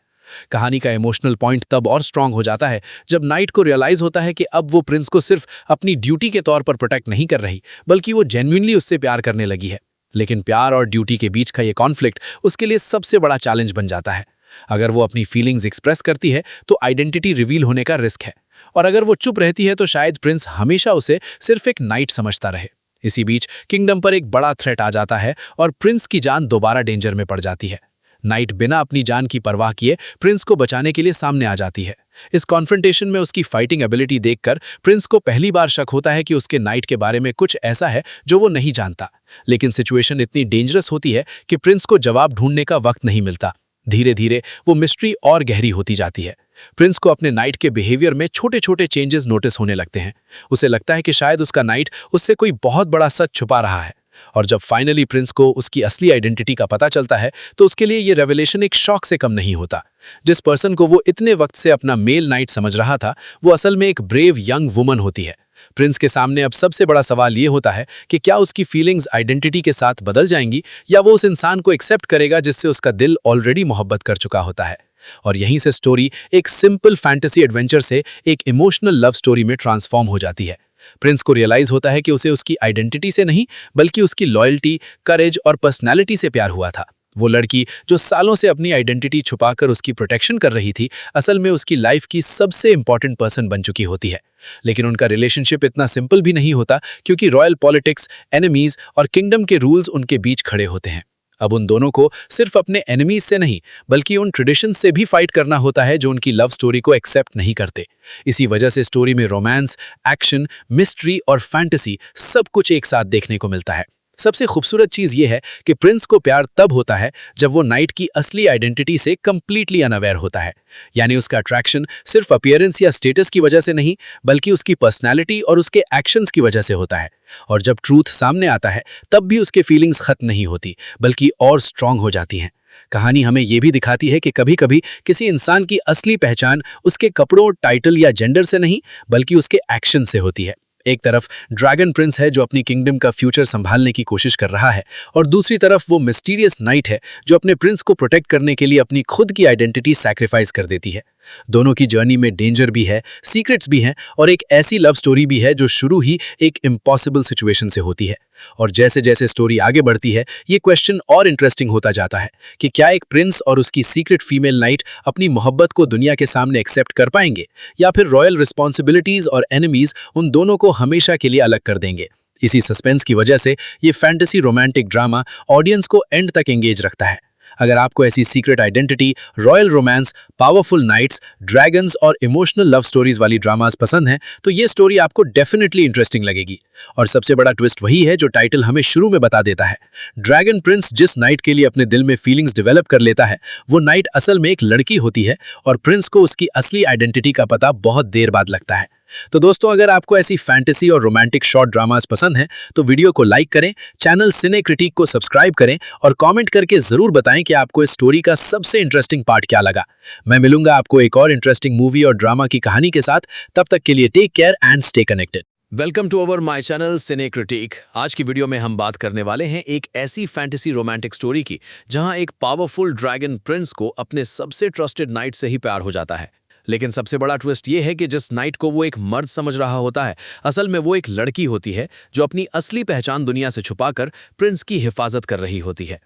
कहानी का इमोशनल पॉइंट तब और स्ट्रांग हो जाता है जब नाइट को रियलाइज होता है कि अब वो प्रिंस को सिर्फ अपनी ड्यूटी के तौर पर प्रोटेक्ट नहीं कर रही, बल्कि वो जेन्युइनली उससे प्यार करने लगी है। लेकिन प्यार और ड्यूटी के बीच का ये कॉन्फ्लिक्ट उसके लिए सबसे बड़ा चैलेंज बन जाता है। अगर वो अपनी फीलिंग्स एक्सप्रेस करती है तो आइडेंटिटी रिवील होने का रिस्क है, और अगर वो चुप रहती है तो शायद प्रिंस हमेशा उसे सिर्फ एक नाइट समझता रहे। इसी बीच किंगडम पर एक बड़ा थ्रेट आ जाता है और प्रिंस की जान दोबारा डेंजर में पड़ जाती है। नाइट बिना अपनी जान की परवाह किए प्रिंस को बचाने के लिए सामने आ जाती है। इस कॉन्फ्रंटेशन में उसकी फाइटिंग एबिलिटी देखकर प्रिंस को पहली बार शक होता है कि उसके नाइट के बारे में कुछ ऐसा है जो वो नहीं जानता। लेकिन सिचुएशन इतनी डेंजरस होती है कि प्रिंस को जवाब ढूंढने का वक्त नहीं मिलता। धीरे धीरे वो मिस्ट्री और गहरी होती जाती है। प्रिंस को अपने नाइट के बिहेवियर में छोटे छोटे चेंजेस नोटिस होने लगते हैं। उसे लगता है कि शायद उसका नाइट उससे कोई बहुत बड़ा सच छुपा रहा है। और जब फाइनली प्रिंस को उसकी असली आइडेंटिटी का पता चलता है तो उसके लिए ये रेवलेशन एक शॉक से कम नहीं होता। जिस पर्सन को वो इतने वक्त से अपना मेल नाइट समझ रहा था, वो असल में एक ब्रेव यंग वुमन होती है। प्रिंस के सामने अब सबसे बड़ा सवाल ये होता है कि क्या उसकी फीलिंग्स आइडेंटिटी के साथ बदल जाएंगी, या वो उस इंसान को एक्सेप्ट करेगा जिससे उसका दिल ऑलरेडी मोहब्बत कर चुका होता है। और यहीं से स्टोरी एक सिंपल फैंटेसी एडवेंचर से एक इमोशनल लव स्टोरी में ट्रांसफॉर्म हो जाती है। प्रिंस को रियलाइज होता है कि उसे उसकी आइडेंटिटी से नहीं, बल्कि उसकी लॉयल्टी, करेज और पर्सनैलिटी से प्यार हुआ था। वो लड़की जो सालों से अपनी आइडेंटिटी छुपाकर उसकी प्रोटेक्शन कर रही थी, असल में उसकी लाइफ की सबसे इंपॉर्टेंट पर्सन बन चुकी होती है। लेकिन उनका रिलेशनशिप इतना सिंपल भी नहीं होता, क्योंकि रॉयल पॉलिटिक्स, एनिमीज और किंगडम के रूल्स उनके बीच खड़े होते हैं। अब उन दोनों को सिर्फ अपने एनिमीज से नहीं, बल्कि उन ट्रेडिशंस से भी फाइट करना होता है जो उनकी लव स्टोरी को एक्सेप्ट नहीं करते। इसी वजह से स्टोरी में रोमांस, एक्शन, मिस्ट्री और फैंटेसी सब कुछ एक साथ देखने को मिलता है। सबसे खूबसूरत चीज ये है कि प्रिंस को प्यार तब होता है जब वो नाइट की असली आइडेंटिटी से कंप्लीटली अनअवेयर होता है। यानी उसका अट्रैक्शन सिर्फ अपीयरेंस या स्टेटस की वजह से नहीं, बल्कि उसकी पर्सनैलिटी और उसके एक्शंस की वजह से होता है। और जब ट्रूथ सामने आता है तब भी उसके फीलिंग्स खत्म नहीं होती, बल्कि और स्ट्रांग हो जाती हैं। कहानी हमें यह भी दिखाती है कि कभी-कभी किसी इंसान की असली पहचान उसके कपड़ों, टाइटल या जेंडर से नहीं, बल्कि उसके एक्शन से होती है। एक तरफ ड्रैगन प्रिंस है जो अपनी किंगडम का फ्यूचर संभालने की कोशिश कर रहा है, और दूसरी तरफ वो मिस्टीरियस नाइट है जो अपने प्रिंस को प्रोटेक्ट करने के लिए अपनी खुद की आइडेंटिटी सैक्रिफाइस कर देती है। दोनों की जर्नी में डेंजर भी है, सीक्रेट्स भी हैं, और एक ऐसी लव स्टोरी भी है जो शुरू ही एक इम्पॉसिबल सिचुएशन से होती है। और जैसे जैसे स्टोरी आगे बढ़ती है, ये क्वेश्चन और इंटरेस्टिंग होता जाता है कि क्या एक प्रिंस और उसकी सीक्रेट फीमेल नाइट अपनी मोहब्बत को दुनिया के सामने एक्सेप्ट कर पाएंगे, या फिर रॉयल रिस्पॉन्सिबिलिटीज और एनिमीज उन दोनों को हमेशा के लिए अलग कर देंगे। इसी सस्पेंस की वजह से ये फैंटेसी रोमांटिक ड्रामा ऑडियंस को एंड तक एंगेज रखता है। अगर आपको ऐसी secret identity, royal romance, powerful knights, dragons और इमोशनल लव स्टोरीज वाली ड्रामास पसंद हैं, तो ये स्टोरी आपको डेफिनेटली इंटरेस्टिंग लगेगी। और सबसे बड़ा ट्विस्ट वही है जो टाइटल हमें शुरू में बता देता है। ड्रैगन प्रिंस जिस नाइट के लिए अपने दिल में फीलिंग्स डेवलप कर लेता है, वो नाइट असल में एक लड़की होती है, और प्रिंस को उसकी असली आइडेंटिटी का पता बहुत देर बाद लगता है। तो दोस्तों, अगर आपको ऐसी फैंटेसी और रोमांटिक शॉर्ट ड्रामास पसंद हैं, तो वीडियो को लाइक करें, चैनल सिने क्रिटिक को सब्सक्राइब करें, और कमेंट करके जरूर बताएं कि आपको इस स्टोरी का सबसे इंटरेस्टिंग पार्ट क्या लगा। मैं मिलूंगा आपको एक और इंटरेस्टिंग मूवी और ड्रामा की कहानी के साथ। तब तक के लिए take care and stay connected. Welcome to our my channel cine critic. आज की वीडियो में हम बात करने वाले हैं एक ऐसी फैंटेसी रोमांटिक स्टोरी की जहां एक पावरफुल ड्रैगन प्रिंस को अपने सबसे ट्रस्टेड नाइट से ही प्यार हो जाता है। लेकिन सबसे बड़ा ट्विस्ट ये है कि जिस नाइट को वो एक मर्द समझ रहा होता है, असल में वो एक लड़की होती है जो अपनी असली पहचान दुनिया से छुपाकर प्रिंस की हिफाजत कर रही होती है।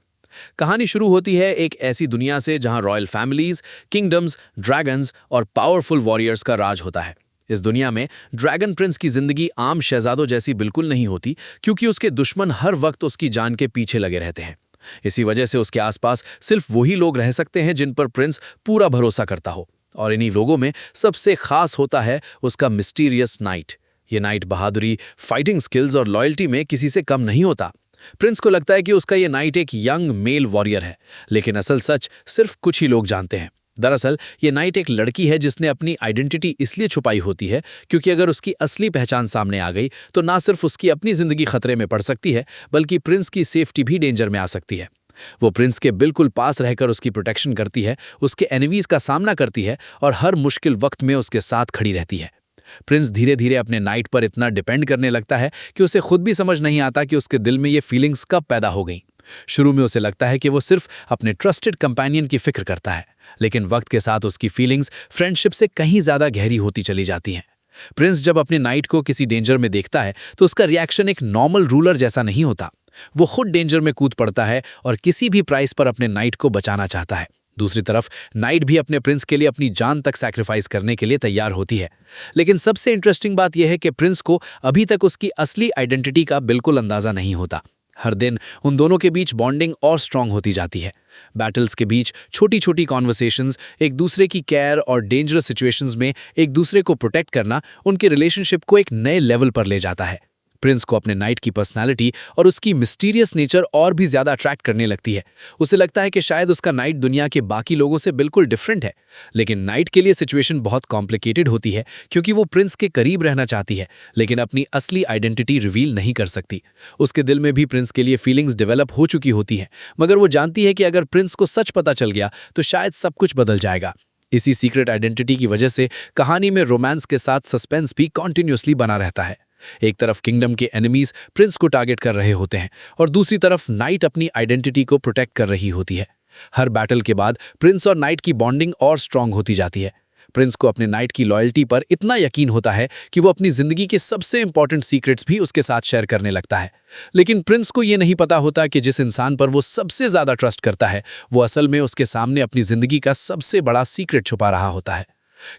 कहानी शुरू होती है एक ऐसी दुनिया से जहां रॉयल फैमिलीज, किंगडम्स, ड्रैगन्स और पावरफुल वॉरियर्स का राज होता है। इस दुनिया में ड्रैगन प्रिंस की जिंदगी आम शहजादों जैसी बिल्कुल नहीं होती, क्योंकि उसके दुश्मन हर वक्त उसकी जान के पीछे लगे रहते हैं। इसी वजह से उसके आसपास सिर्फ वही लोग रह सकते हैं जिन पर प्रिंस पूरा भरोसा करता हो। और इन्हीं लोगों में सबसे खास होता है उसका मिस्टीरियस नाइट। ये नाइट बहादुरी, फाइटिंग स्किल्स और लॉयल्टी में किसी से कम नहीं होता। प्रिंस को लगता है कि उसका ये नाइट एक यंग मेल वॉरियर है, लेकिन असल सच सिर्फ कुछ ही लोग जानते हैं। दरअसल ये नाइट एक लड़की है जिसने अपनी आइडेंटिटी इसलिए छुपाई होती है क्योंकि अगर उसकी असली पहचान सामने आ गई तो ना सिर्फ उसकी अपनी जिंदगी खतरे में पड़ सकती है, बल्कि प्रिंस की सेफ्टी भी डेंजर में आ सकती है। वो प्रिंस के बिल्कुल पास रहकर उसकी प्रोटेक्शन करती है, उसके एनिमीज का सामना करती है और हर मुश्किल वक्त में उसके साथ खड़ी रहती है। प्रिंस धीरे धीरे अपने नाइट पर इतना डिपेंड करने लगता है कि उसे खुद भी समझ नहीं आता कि उसके दिल में ये फीलिंग्स कब पैदा हो गई। शुरू में उसे लगता है कि वो सिर्फ अपने ट्रस्टेड कंपेनियन की फिक्र करता है, लेकिन वक्त के साथ उसकी फीलिंग्स फ्रेंडशिप से कहीं ज्यादा गहरी होती चली जाती हैं। प्रिंस जब अपने नाइट को किसी डेंजर में देखता है तो उसका रिएक्शन एक नॉर्मल रूलर जैसा नहीं होता। वो खुद डेंजर में कूद पड़ता है और किसी भी प्राइस पर अपने नाइट को बचाना चाहता है। दूसरी तरफ नाइट भी अपने प्रिंस के लिए अपनी जान तक सैक्रिफाइस करने के लिए तैयार होती है। लेकिन सबसे इंटरेस्टिंग बात यह है कि प्रिंस को अभी तक उसकी असली आइडेंटिटी का बिल्कुल अंदाजा नहीं होता। हर दिन उन दोनों के बीच बॉन्डिंग और स्ट्रांग होती जाती है। बैटल्स के बीच छोटी छोटी कॉन्वर्सेशंस, एक दूसरे की केयर और डेंजरस सिचुएशंस में एक दूसरे को प्रोटेक्ट करना उनके रिलेशनशिप को एक नए लेवल पर ले जाता है। प्रिंस को अपने नाइट की पर्सनालिटी और उसकी मिस्टीरियस नेचर और भी ज्यादा अट्रैक्ट करने लगती है। उसे लगता है कि शायद उसका नाइट दुनिया के बाकी लोगों से बिल्कुल डिफरेंट है। लेकिन नाइट के लिए सिचुएशन बहुत कॉम्प्लिकेटेड होती है, क्योंकि वो प्रिंस के करीब रहना चाहती है, लेकिन अपनी असली आइडेंटिटी रिवील नहीं कर सकती। उसके दिल में भी प्रिंस के लिए फीलिंग्स डेवलप हो चुकी होती हैं, मगर वो जानती है कि अगर प्रिंस को सच पता चल गया तो शायद सब कुछ बदल जाएगा। इसी सीक्रेट आइडेंटिटी की वजह से कहानी में रोमांस के साथ सस्पेंस भी कॉन्टिन्यूसली बना रहता है। एक तरफ किंगडम के एनिमीज प्रिंस को टारगेट कर रहे होते हैं, और दूसरी तरफ नाइट अपनी आइडेंटिटी को प्रोटेक्ट कर रही होती है। हर बैटल के बाद प्रिंस और नाइट की बॉन्डिंग और स्ट्रांग होती जाती है। प्रिंस को अपने नाइट की लॉयल्टी पर इतना यकीन होता है कि वो अपनी जिंदगी के सबसे इंपॉर्टेंट सीक्रेट्स भी उसके साथ शेयर करने लगता है। लेकिन प्रिंस को ये नहीं पता होता कि जिस इंसान पर वो सबसे ज्यादा ट्रस्ट करता है, वो असल में उसके सामने अपनी जिंदगी का सबसे बड़ा सीक्रेट छुपा रहा होता है।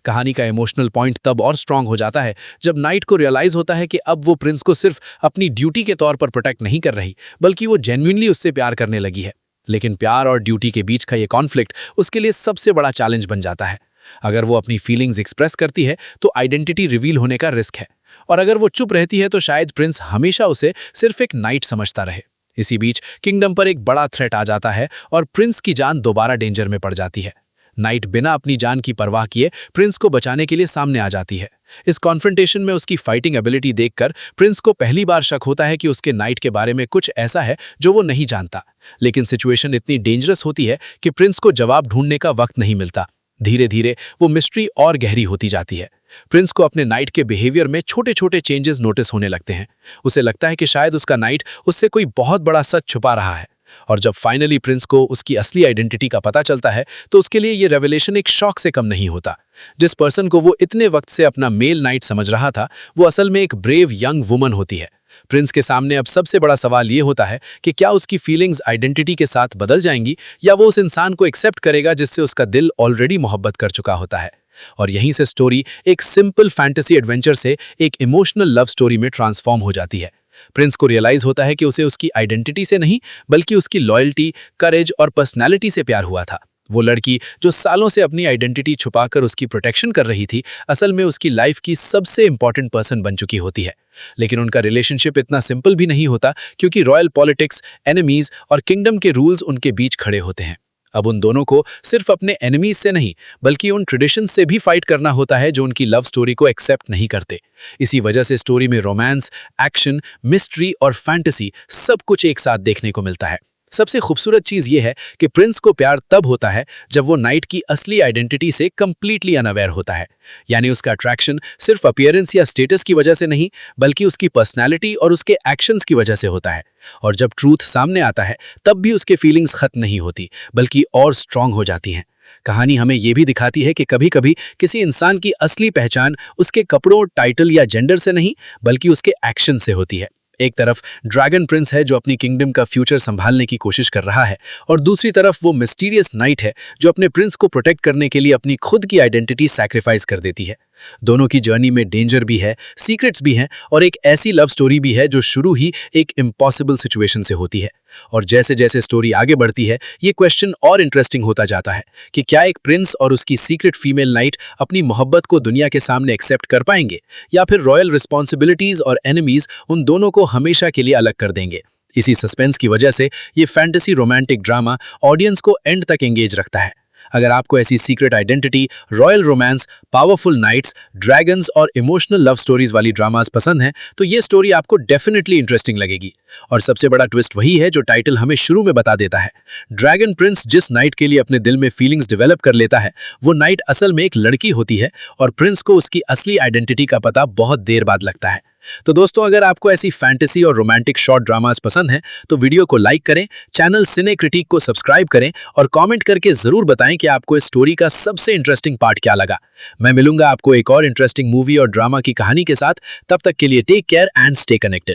कहानी का इमोशनल पॉइंट तब और स्ट्रांग हो जाता है जब नाइट को रियलाइज होता है कि अब वो प्रिंस को सिर्फ अपनी ड्यूटी के तौर पर प्रोटेक्ट नहीं कर रही, बल्कि वो जेन्युइनली उससे प्यार करने लगी है। लेकिन प्यार और ड्यूटी के बीच का ये कॉन्फ्लिक्ट उसके लिए सबसे बड़ा चैलेंज बन जाता है। अगर वो अपनी फीलिंग्स एक्सप्रेस करती है तो आइडेंटिटी रिवील होने का रिस्क है, और अगर वो चुप रहती है तो शायद प्रिंस हमेशा उसे सिर्फ एक नाइट समझता रहे। इसी बीच किंगडम पर एक बड़ा थ्रेट आ जाता है और प्रिंस की जान दोबारा डेंजर में पड़ जाती है। नाइट बिना अपनी जान की परवाह किए प्रिंस को बचाने के लिए सामने आ जाती है। इस कॉन्फ्रंटेशन में उसकी फाइटिंग एबिलिटी देखकर प्रिंस को पहली बार शक होता है कि उसके नाइट के बारे में कुछ ऐसा है जो वो नहीं जानता। लेकिन सिचुएशन इतनी डेंजरस होती है कि प्रिंस को जवाब ढूंढने का वक्त नहीं मिलता। धीरे धीरे वो मिस्ट्री और गहरी होती जाती है। प्रिंस को अपने नाइट के बिहेवियर में छोटे छोटे चेंजेस नोटिस होने लगते हैं। उसे लगता है कि शायद उसका नाइट उससे कोई बहुत बड़ा सच छुपा रहा है। और जब फाइनली प्रिंस को उसकी असली आइडेंटिटी का पता चलता है तो उसके लिए ये रेवलेशन एक शॉक से कम नहीं होता। जिस पर्सन को वो इतने वक्त से अपना मेल नाइट समझ रहा था वो असल में एक ब्रेव यंग वुमन होती है। प्रिंस के सामने अब सबसे बड़ा सवाल ये होता है कि क्या उसकी फीलिंग्स आइडेंटिटी के साथ बदल जाएंगी या वो उस इंसान को एक्सेप्ट करेगा जिससे उसका दिल ऑलरेडी मोहब्बत कर चुका होता है। और यहीं से स्टोरी एक सिंपल फैंटेसी एडवेंचर से एक इमोशनल लव स्टोरी में ट्रांसफॉर्म हो जाती है। प्रिंस को रियलाइज होता है कि उसे उसकी आइडेंटिटी से नहीं बल्कि उसकी लॉयल्टी, करेज और पर्सनैलिटी से प्यार हुआ था। वो लड़की जो सालों से अपनी आइडेंटिटी छुपाकर उसकी प्रोटेक्शन कर रही थी असल में उसकी लाइफ की सबसे इंपॉर्टेंट पर्सन बन चुकी होती है। लेकिन उनका रिलेशनशिप इतना सिंपल भी नहीं होता क्योंकि रॉयल पॉलिटिक्स, एनिमीज और किंगडम के रूल्स उनके बीच खड़े होते हैं। अब उन दोनों को सिर्फ अपने एनिमीज से नहीं बल्कि उन ट्रेडिशंस से भी फाइट करना होता है जो उनकी लव स्टोरी को एक्सेप्ट नहीं करते। इसी वजह से स्टोरी में रोमांस, एक्शन, मिस्ट्री और फैंटेसी सब कुछ एक साथ देखने को मिलता है। सबसे खूबसूरत चीज़ ये है कि प्रिंस को प्यार तब होता है जब वो नाइट की असली आइडेंटिटी से कंप्लीटली अनअवेयर होता है। यानी उसका अट्रैक्शन सिर्फ अपीयरेंस या स्टेटस की वजह से नहीं बल्कि उसकी पर्सनैलिटी और उसके एक्शंस की वजह से होता है। और जब ट्रूथ सामने आता है तब भी उसके फीलिंग्स खत्म नहीं होती बल्कि और स्ट्रांग हो जाती हैं। कहानी हमें ये भी दिखाती है कि कभी-कभी किसी इंसान की असली पहचान उसके कपड़ों, टाइटल या जेंडर से नहीं बल्कि उसके एक्शन से होती है। एक तरफ ड्रैगन प्रिंस है जो अपनी किंगडम का फ्यूचर संभालने की कोशिश कर रहा है और दूसरी तरफ वो मिस्टीरियस नाइट है जो अपने प्रिंस को प्रोटेक्ट करने के लिए अपनी खुद की आइडेंटिटी सैक्रिफाइस कर देती है। दोनों की जर्नी में डेंजर भी है, सीक्रेट्स भी हैं और एक ऐसी लव स्टोरी भी है जो शुरू ही एक इम्पॉसिबल सिचुएशन से होती है। और जैसे जैसे स्टोरी आगे बढ़ती है ये क्वेश्चन और इंटरेस्टिंग होता जाता है कि क्या एक प्रिंस और उसकी सीक्रेट फीमेल नाइट अपनी मोहब्बत को दुनिया के सामने एक्सेप्ट कर पाएंगे या फिर रॉयल रिस्पॉन्सिबिलिटीज और एनिमीज उन दोनों को हमेशा के लिए अलग कर देंगे। इसी सस्पेंस की वजह से ये फैंटेसी रोमांटिक ड्रामा ऑडियंस को एंड तक एंगेज रखता है। अगर आपको ऐसी secret identity, royal romance, powerful knights, dragons और इमोशनल लव स्टोरीज वाली ड्रामास पसंद हैं तो ये स्टोरी आपको डेफिनेटली इंटरेस्टिंग लगेगी। और सबसे बड़ा ट्विस्ट वही है जो टाइटल हमें शुरू में बता देता है। ड्रैगन प्रिंस जिस नाइट के लिए अपने दिल में फीलिंग्स डेवलप कर लेता है वो नाइट असल में एक लड़की होती है और प्रिंस को उसकी असली आइडेंटिटी का पता बहुत देर बाद लगता है। तो दोस्तों अगर आपको ऐसी फैंटेसी और रोमांटिक शॉर्ट ड्रामास पसंद हैं तो वीडियो को लाइक करें, चैनल सिने क्रिटिक को सब्सक्राइब करें और कमेंट करके जरूर बताएं कि आपको इस स्टोरी का सबसे इंटरेस्टिंग पार्ट क्या लगा। मैं मिलूंगा आपको एक और इंटरेस्टिंग मूवी और ड्रामा की कहानी के साथ। तब तक के लिए take care and stay connected.